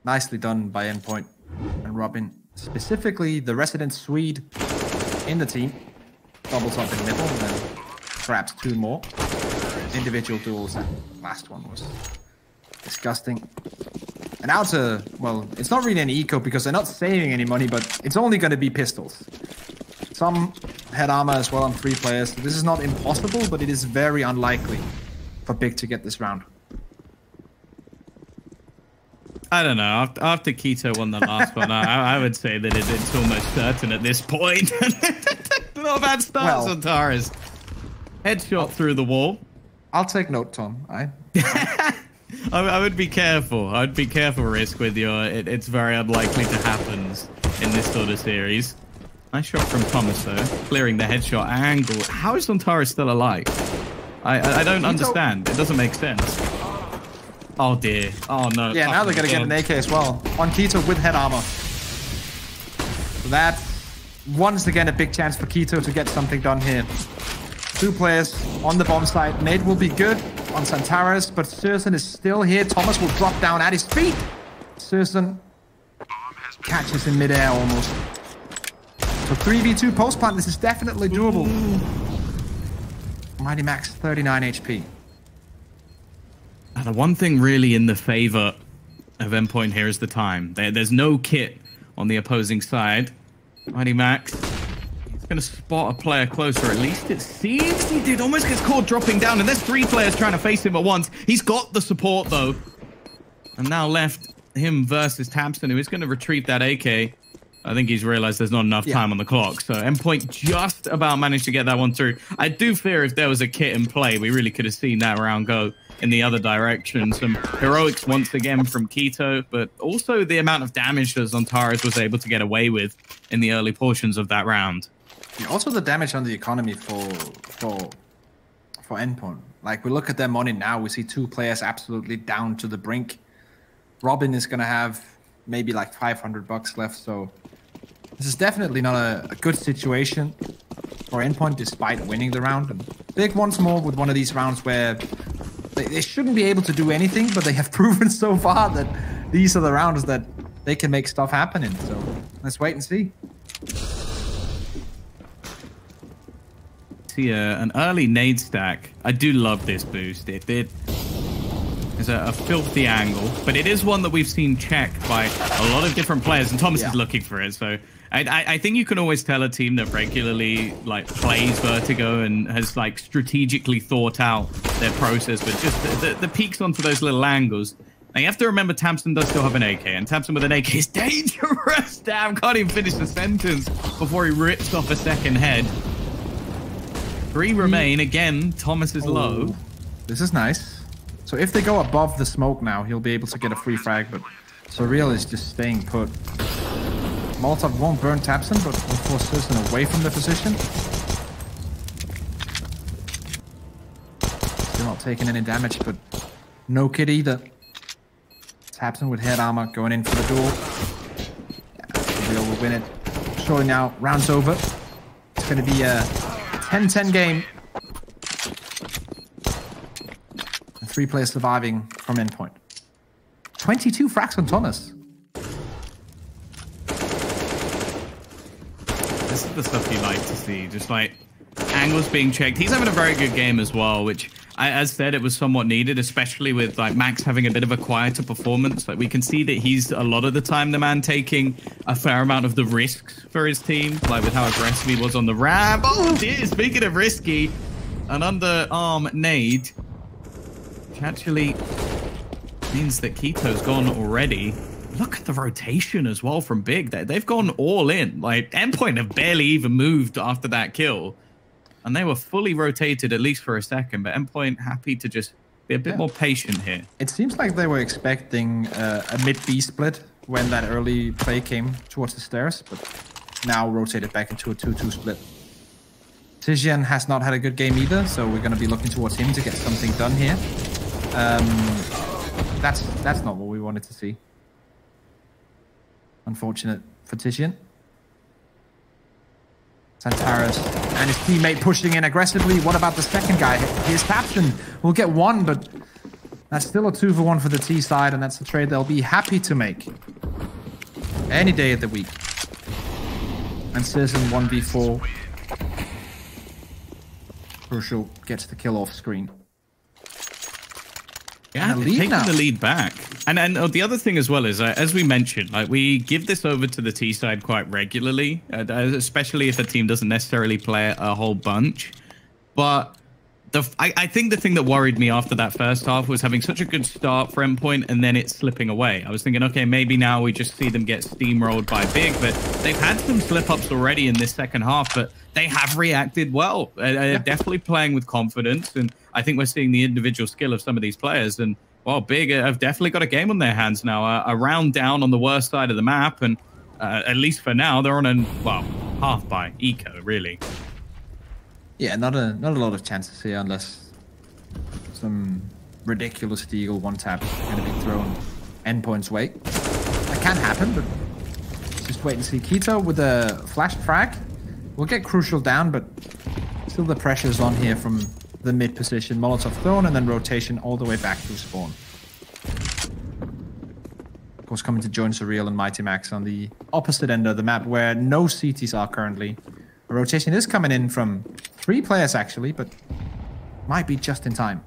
Nicely done by Endpoint. And Robin, specifically the resident Swede in the team. Doubles up in the middle, and then perhaps 2 more. Individual duels. That last one was disgusting. And now to, well, it's not really any eco because they're not saving any money, but it's only going to be pistols. Some head armor as well on 3 players. This is not impossible, but it is very unlikely for Big to get this round. I don't know. After Keto won the last one, I would say that it's almost certain at this point. Not a bad start, Sontaras. Headshot through the wall. I'll take note, Tom. I would be careful. I'd be careful, Risk, with your... It's very unlikely to happen in this sort of series. Nice shot from Thomas, though. Clearing the headshot angle. How is Sontaras still alive? I don't understand. It doesn't make sense. Oh, dear. Oh, no. Yeah, now they're going to get an AK as well. On Keto with head armor. So that, once again, a big chance for Keto to get something done here. 2 players on the bomb site. Nade will be good on Sontaras, but Sursen is still here. Thomas will drop down at his feet. Sursen catches in midair almost. So 3v2 post plant. This is definitely doable. Mighty Max 39 HP. The one thing really in the favor of Endpoint here is the time. There's no kit on the opposing side. Mighty Max, he's going to spot a player closer. At least it seems he did. Almost gets caught dropping down, and there's 3 players trying to face him at once. He's got the support, though. And now left him versus Tamsin, who is going to retrieve that AK. I think he's realized there's not enough time on the clock. So Endpoint just about managed to get that one through. I do fear if there was a kit in play, we really could have seen that round go in the other direction. Some heroics once again from Keto, but also the amount of damage that Sontaras was able to get away with in the early portions of that round. Yeah, also the damage on the economy for Endpoint. Like, we look at their money now, we see 2 players absolutely down to the brink. Robin is going to have maybe like 500 bucks left, so this is definitely not a good situation for Endpoint despite winning the round. And Big once more with one of these rounds where they shouldn't be able to do anything, but they have proven so far that these are the rounds that they can make stuff happen in. So let's wait and see. See an early nade stack. I do love this boost. It is a filthy angle, but it is one that we've seen checked by a lot of different players, and Thomas is looking for it. So I think you can always tell a team that regularly like plays Vertigo and has like strategically thought out their process, but just the peaks onto those little angles. Now you have to remember Tamsin does still have an AK, and Tamsin with an AK is dangerous. Damn, can't even finish the sentence before he rips off a second head. 3 remain. Again, Thomas is low. This is nice. So if they go above the smoke now, he'll be able to get a free frag, but Surreal is just staying put. Molotov won't burn Tamsin, but will force Sursen away from the position. Still not taking any damage, but no kit either. Tamsin with head armor going in for the duel. Yeah, Surreal will win it. Surely now, round's over. It's going to be a 10-10 game. 3 players surviving from Endpoint. 22 frags on Thomas. This is the stuff you like to see. Just like angles being checked. He's having a very good game as well, which, as said, it was somewhat needed, especially with like Max having a bit of a quieter performance. Like we can see that he's a lot of the time the man taking a fair amount of the risks for his team, like with how aggressive he was on the ramp. Oh dear, speaking of risky, an underarm nade actually means that Keto's gone already. Look at the rotation as well from Big. They've gone all in. Like, Endpoint have barely even moved after that kill. And they were fully rotated, at least for a second. But Endpoint happy to just be a bit more patient here. It seems like they were expecting a mid-B split when that early play came towards the stairs. But now rotated back into a 2-2 split. Tizian has not had a good game either. So we're going to be looking towards him to get something done here. That's not what we wanted to see. Unfortunate for Tizian. Sontaras and his teammate pushing in aggressively. What about the second guy? His captain will get 1, but that's still a 2-for-1 for the T side, and that's a trade they'll be happy to make any day of the week. And Citizen 1v4. Crucial gets the kill off screen. Yeah, taking the lead back. And the other thing as well is, as we mentioned, like we give this over to the T side quite regularly, especially if a team doesn't necessarily play a whole bunch. But I think the thing that worried me after that first half was having such a good start for Endpoint and then it's slipping away. I was thinking, okay, maybe now we just see them get steamrolled by Big, but they've had some slip-ups already in this second half, but they have reacted well. They're definitely playing with confidence, and I think we're seeing the individual skill of some of these players. And, well, Big have definitely got a game on their hands now, a round down on the worst side of the map, and at least for now, they're on a, well, half by eco, really. Yeah, not a lot of chances here unless some ridiculous Deagle one tap is going to be thrown Endpoint's way. That can happen, but just wait and see. Keto with a flash frag will get Crucial down, but still the pressure's on here from the mid position. Molotov thrown and then rotation all the way back to spawn. Of course, coming to join Surreal and Mighty Max on the opposite end of the map where no CTs are currently. A rotation is coming in from 3 players actually, but might be just in time.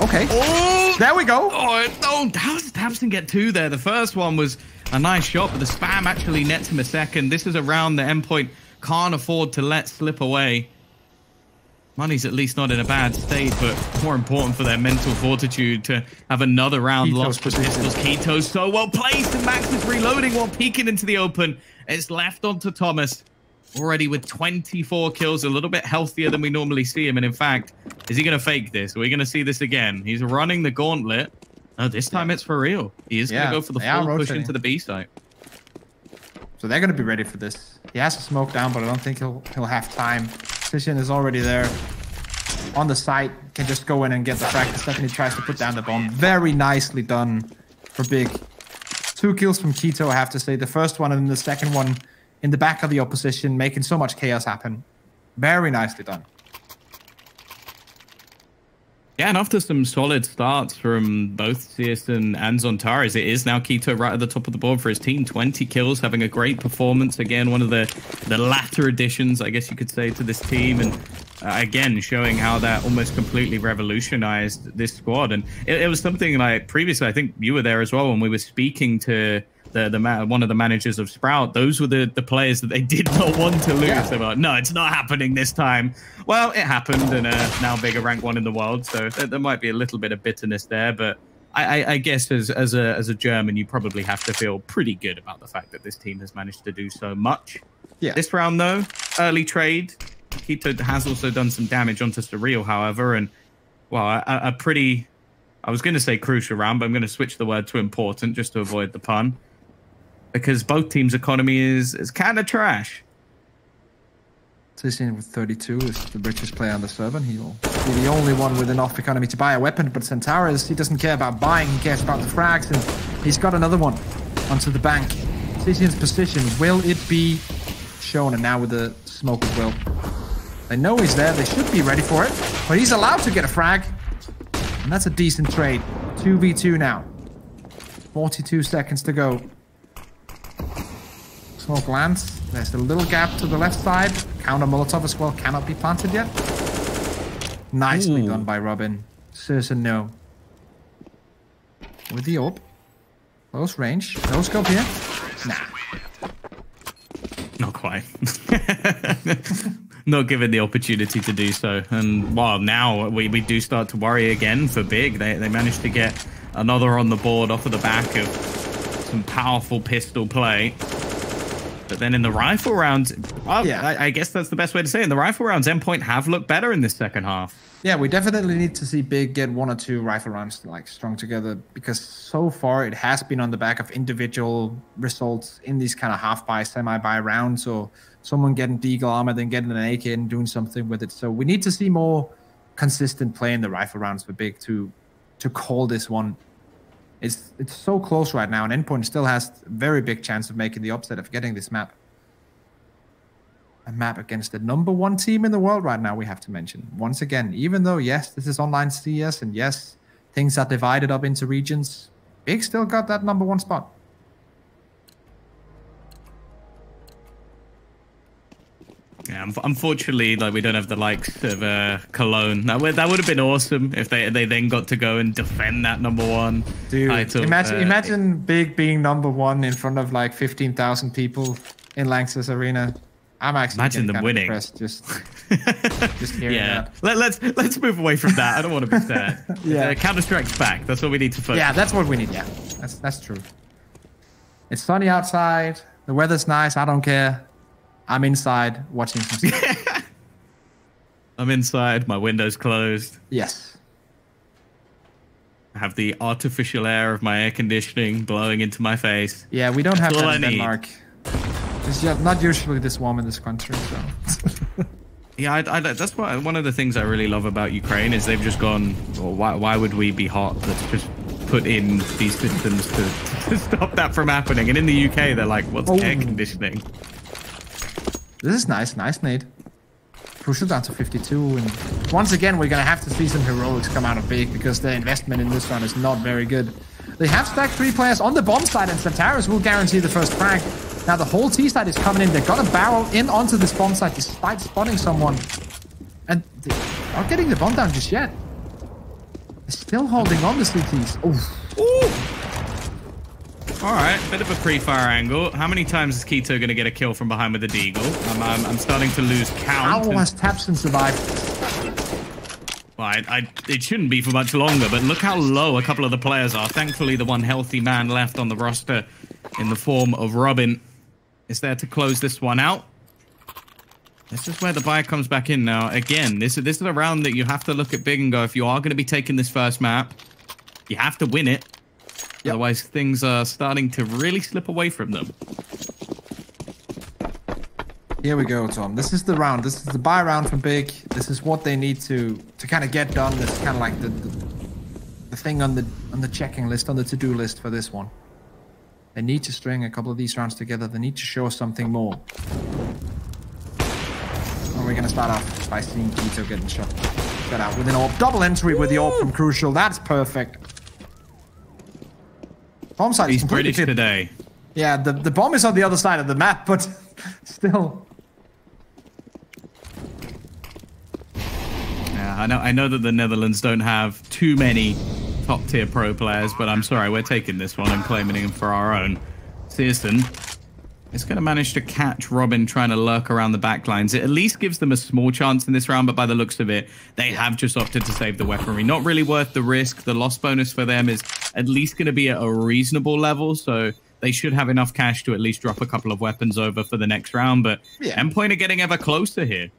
Okay. Oh! There we go. Oh, no. How does Tamsin get 2 there? The first one was a nice shot, but the spam actually nets him a second. This is a round that Endpoint can't afford to let slip away. Money's at least not in a bad state, but more important for their mental fortitude to have another round lost with pistols. Keto's so well placed, and Max is reloading while peeking into the open. It's left onto Thomas, already with 24 kills, a little bit healthier than we normally see him. And in fact, is he going to fake this? Are we going to see this again? He's running the gauntlet. Oh, this time it's for real. He is going to go for the full push into the B site. So they're going to be ready for this. He has to smoke down, but I don't think he'll have time. Position is already there on the site, can just go in and get the frag the second he tries to put down the bomb. Very nicely done for Big. 2 kills from Keto, I have to say. The first one and then the second one in the back of the opposition, making so much chaos happen. Very nicely done. Yeah, and after some solid starts from both Searson and Zontares, it is now Keto right at the top of the board for his team. 20 kills, having a great performance. Again, one of the latter additions, I guess you could say, to this team. And again, showing how that almost completely revolutionized this squad. And it was something like previously, I think you were there as well, when we were speaking to one of the managers of Sprout. Those were the players that they did not want to lose. They were like, no, it's not happening this time. Well, it happened, and now Big rank 1 in the world, so there might be a little bit of bitterness there, but I guess as a German, you probably have to feel pretty good about the fact that this team has managed to do so much. Yeah. This round, though, early trade. Keto has also done some damage onto Surreal, however, and, well, a pretty, I was going to say crucial round, but I'm going to switch the word to important just to avoid the pun. Because both teams' economy is kind of trash. Sissing with 32 is the richest player on the server, and he'll be the only one with enough economy to buy a weapon. But Centaurus, he doesn't care about buying, he cares about the frags, and he's got another one onto the bank. Sissing's position, will it be shown? And now with the smoke as well. They know he's there, they should be ready for it, but he's allowed to get a frag. And that's a decent trade. 2v2 now. 42 seconds to go. Smoke lands. There's a little gap to the left side. Counter Molotov as well cannot be planted yet. Nicely done by Robin. Searson, no. With the orb. Close range. No scope here. Nah. Not quite. Not given the opportunity to do so. And well, now we do start to worry again for Big. They managed to get another on the board off of the back of some powerful pistol play. But then in the rifle rounds, well, yeah, I guess that's the best way to say it. In the rifle rounds, Endpoint have looked better in this second half. Yeah, we definitely need to see Big get 1 or 2 rifle rounds like strung together, because so far it has been on the back of individual results in these kind of half-buy, semi-buy rounds, or someone getting Deagle armor, then getting an AK and doing something with it. So we need to see more consistent play in the rifle rounds for Big to call this one. It's so close right now, and Endpoint still has a very big chance of making the upset of getting this map. A map against the #1 team in the world right now, we have to mention. Once again, even though, yes, this is online CS, and yes, things are divided up into regions, Big still got that #1 spot. Yeah, unfortunately, like, we don't have the likes of Cologne. That would have been awesome if they then got to go and defend that #1 title. Imagine Big being #1 in front of like 15,000 people in Lanxess Arena. I'm actually imagine them winning. Just hearing yeah. that. Let's move away from that. I don't want to be sad. Yeah. Counter-Strike's back. That's what we need to focus. Yeah, that's what we need. Yeah, that's true. It's sunny outside. The weather's nice. I don't care. I'm inside watching some stuff. I'm inside. My window's closed. Yes. I have the artificial air of my air conditioning blowing into my face. Yeah, we don't have That's all that in I need. Denmark. It's just not usually this warm in this country, so. Yeah, that's what one of the things I really love about Ukraine is they've just gone, well, why would we be hot? Let's just put in these systems to stop that from happening. And in the UK, they're like, what's air conditioning? This is nice. Nice nade. Crucial down to 52. And once again, we're going to have to see some heroics come out of Big because their investment in this round is not very good. They have stacked 3 players on the bomb side, and Santaris will guarantee the first frag. Now the whole T side is coming in. They've got to barrel in onto this bomb side despite spotting someone. And they're not getting the bomb down just yet. They're still holding on the CTs. Oof. Ooh. All right, bit of a pre-fire angle. How many times is Keto going to get a kill from behind with the Deagle? I'm starting to lose count. How has Tapson survived? Well, it shouldn't be for much longer, but look how low a couple of the players are. Thankfully, the one healthy man left on the roster in the form of Robin is there to close this one out. This is where the buy comes back in now. Again, this is a round that you have to look at Big and go, if you are going to be taking this first map, you have to win it. Yep. Otherwise, things are starting to really slip away from them. Here we go, Tom. This is the round. This is the buy round from Big. This is what they need to kind of get done. This is kind of like the thing on the checking list, on the to-do list for this one. They need to string a couple of these rounds together. They need to show something more. And we're going to start off by seeing Keto getting shot out with an AWP. Double entry with the AWP from Crucial. That's perfect. Bomb side is British today. Yeah, the bomb is on the other side of the map, but still. Yeah, I know that the Netherlands don't have too many top-tier pro players, but I'm sorry, we're taking this one and claiming him for our own. Searson is going to manage to catch Robin trying to lurk around the backlines. It at least gives them a small chance in this round, but by the looks of it, they have just opted to save the weaponry. Not really worth the risk. The loss bonus for them is at least going to be at a reasonable level, so they should have enough cash to at least drop a couple of weapons over for the next round, but Endpoint are getting ever closer here.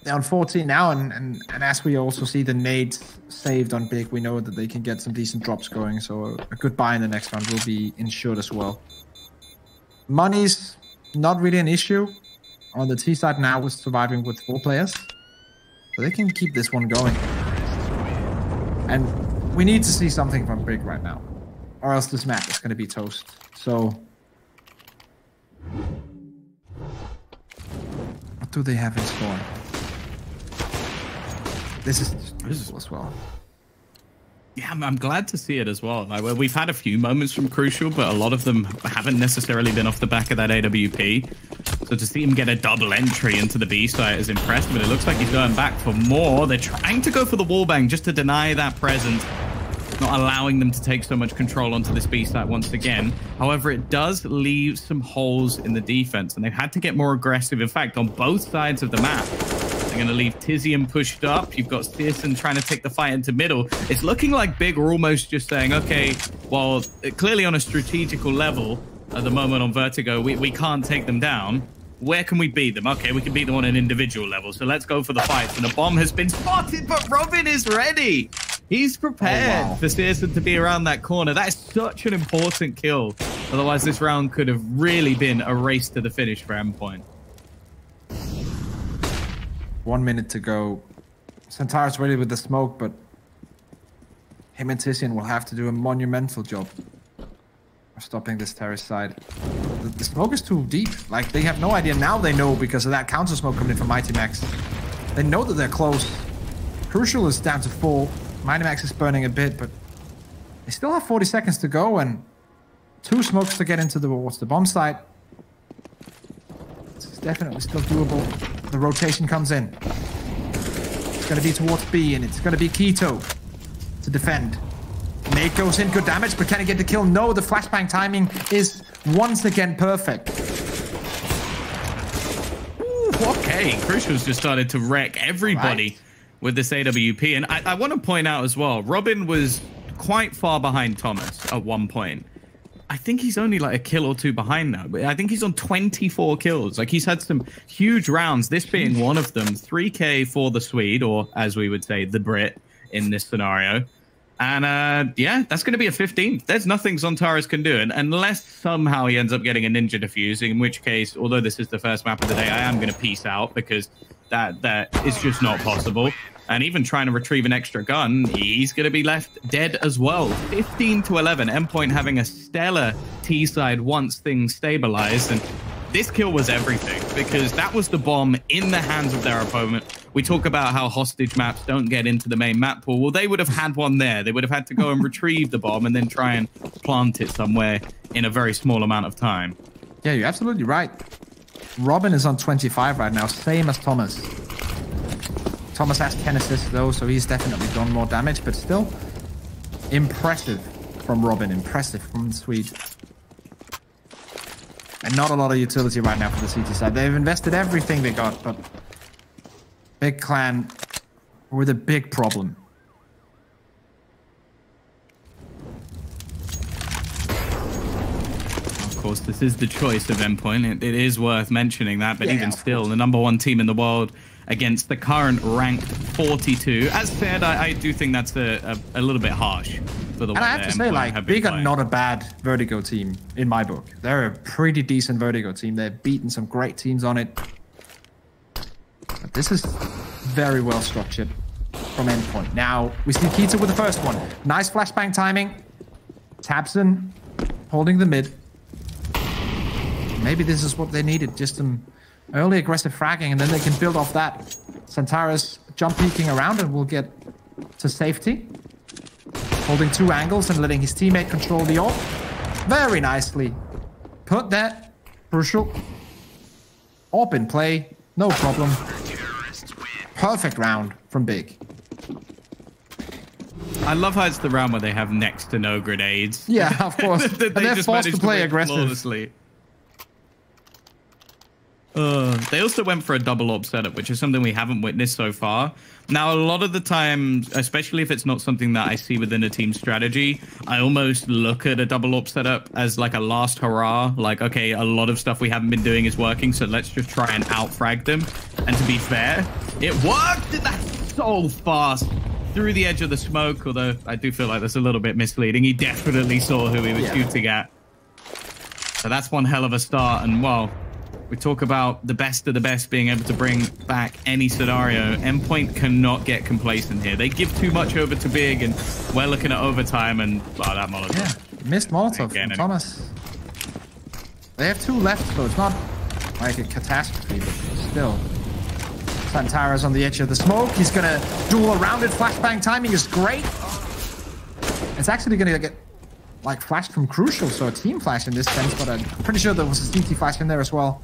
They're on 14 now, and as we also see the nades saved on Big, we know that they can get some decent drops going, so a good buy in the next round will be ensured as well. Money's not really an issue on the T side now with surviving with 4 players, so they can keep this one going. And we need to see something from Big right now, or else this map is going to be toast. So what do they have in store? This is beautiful as well. Yeah, I'm glad to see it as well. Like, we've had a few moments from Crucial, but a lot of them haven't necessarily been off the back of that AWP. So to see him get a double entry into the B site is impressive, but it looks like he's going back for more. They're trying to go for the wallbang just to deny that presence, not allowing them to take so much control onto this B site once again. However, it does leave some holes in the defense, and they've had to get more aggressive. In fact, on both sides of the map, they're going to leave Tizium pushed up. You've got Searson trying to take the fight into middle. It's looking like Big are almost just saying, okay, well, clearly on a strategical level, at the moment on Vertigo, we can't take them down. Where can we beat them? Okay, we can beat them on an individual level, so let's go for the fights. And the bomb has been spotted, but Robin is ready. He's prepared for Searson to be around that corner. That is such an important kill. Otherwise, this round could have really been a race to the finish for Endpoint. 1 minute to go. Centaur's ready with the smoke, but him and Tizian will have to do a monumental job of stopping this terrace side. The smoke is too deep. Like, they have no idea. Now they know because of that counter smoke coming in from Mighty Max. They know that they're close. Crucial is down to 4. Mighty Max is burning a bit, but they still have 40 seconds to go and 2 smokes to get into towards the bomb site. It's definitely still doable. The rotation comes in. It's going to be towards B, and it's going to be Keto to defend. Nate goes in, good damage, but can he get the kill? No, the flashbang timing is once again perfect. say, Crucial's just started to wreck everybody with this AWP. And I want to point out as well, Robin was quite far behind Thomas at one point. I think he's only like a kill or two behind now. But I think he's on 24 kills. Like, he's had some huge rounds, this being one of them. 3K for the Swede, or as we would say, the Brit in this scenario. And yeah, that's going to be a 15. There's nothing Zontaras can do. And unless somehow he ends up getting a ninja defuse, in which case, although this is the first map of the day, I am going to peace out because that is just not possible. And even trying to retrieve an extra gun, he's going to be left dead as well. 15 to 11. Endpoint having a stellar T side once things stabilized. And this kill was everything because that was the bomb in the hands of their opponent. We talk about how hostage maps don't get into the main map pool. Well, they would have had one there. They would have had to go and retrieve the bomb and then try and plant it somewhere in a very small amount of time. Yeah, you're absolutely right. Robin is on 25 right now, same as Thomas. Thomas has 10 assists though, so he's definitely done more damage, but still impressive from Robin, impressive from the Swede. And not a lot of utility right now for the CT side. They've invested everything they got, but Big Clan with a big problem. Of course, this is the choice of Endpoint. It is worth mentioning that, but even still, the #1 team in the world against the current ranked 42. As said, I do think that's a little bit harsh for the way. And I have to say, like, Big are not a bad Vertigo team in my book. They're a pretty decent Vertigo team. They've beaten some great teams on it. But this is very well structured from Endpoint. Now, we see Keita with the first one. Nice flashbang timing. Tabson holding the mid. Maybe this is what they needed. Just some early aggressive fragging, and then they can build off that. Zontaras jump peeking around and will get to safety. Holding two angles and letting his teammate control the AWP. Very nicely. Put that. Crucial. AWP in play. No problem. Perfect round from Big. I love how it's the round where they have next to no grenades. Yeah, of course. And they're forced to play aggressive. Flawlessly. They also went for a double AWP setup, which is something we haven't witnessed so far. Now, a lot of the time, especially if it's not something that I see within a team strategy, I almost look at a double AWP setup as like a last hurrah. Like, okay, a lot of stuff we haven't been doing is working, so let's just try and outfrag them. And to be fair, it worked! That's so fast through the edge of the smoke, although I do feel like that's a little bit misleading. He definitely saw who he was shooting at. So that's one hell of a start, and well, we talk about the best of the best being able to bring back any scenario. Endpoint cannot get complacent here. They give too much over to Big, and we're looking at overtime, and wow, that Molotov. Yeah, missed Molotov from Thomas. They have two left, so it's not like a catastrophe, but still. Zontaras on the edge of the smoke. He's going to duel around it. Flashbang timing is great. It's actually going to get like flashed from Crucial, so a team flash in this sense, but I'm pretty sure there was a CT flash in there as well.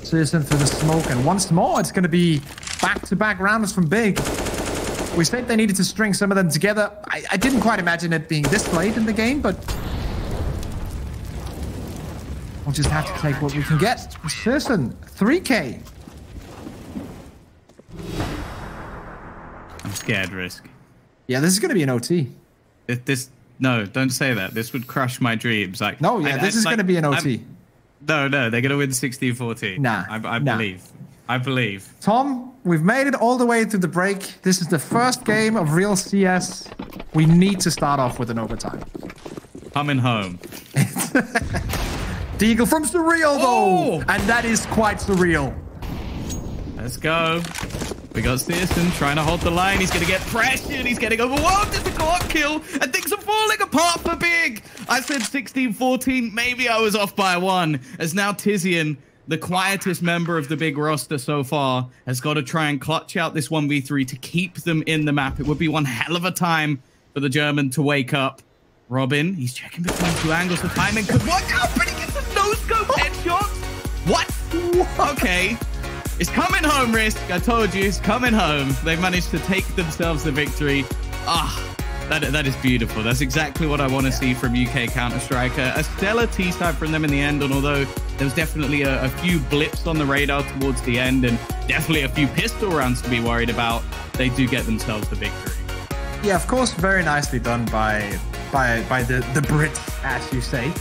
Citizen through the smoke, and once more it's going to be back-to-back rounders from Big. We said they needed to string some of them together. I didn't quite imagine it being this late in the game, but we'll just have to take what we can get. Citizen, 3K. I'm scared, Risk. Yeah, this is going to be an OT. No, don't say that. This would crush my dreams. Like, no, yeah, this is going to be an OT. No, they're going to win 16-14. Nah, I believe. I believe. Tom, we've made it all the way through the break. This is the first game of real CS. We need to start off with an overtime. Coming home. Deagle from Surreal, though! And that is quite surreal. Let's go. We got Searson trying to hold the line. He's going to get pressured. He's getting overwhelmed. It's a co-op kill. And things are falling apart for Big. I said 16-14. Maybe I was off by one. As now Tizian, the quietest member of the Big roster so far, has got to try and clutch out this 1v3 to keep them in the map. It would be one hell of a time for the German to wake up. Robin, he's checking between two angles. The timing could work out, but he gets a no-scope headshot. What? Okay. It's coming home, Risk. I told you, it's coming home. They've managed to take themselves the victory. That is beautiful. That's exactly what I want to see from UK Counter-Strike. A stellar T-side from them in the end, and although There was definitely a few blips on the radar towards the end, and definitely a few pistol rounds to be worried about. They do get themselves the victory. Yeah, of course, very nicely done by the Brits, as you say.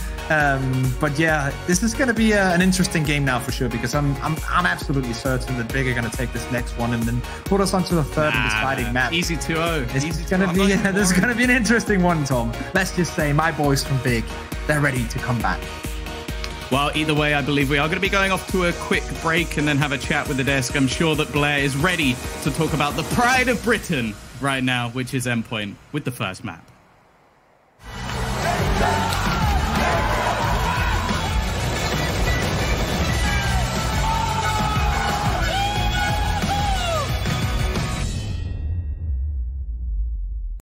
But yeah, this is going to be an interesting game now for sure, because I'm absolutely certain that Big are going to take this next one and then put us onto the third and deciding map. Easy 2-0. This is going to be an interesting one, Tom. Let's just say my boys from Big, they're ready to come back. Well, either way, I believe we are going to be going off to a quick break and then have a chat with the desk. I'm sure that Blair is ready to talk about the pride of Britain right now, which is Endpoint, with the first map.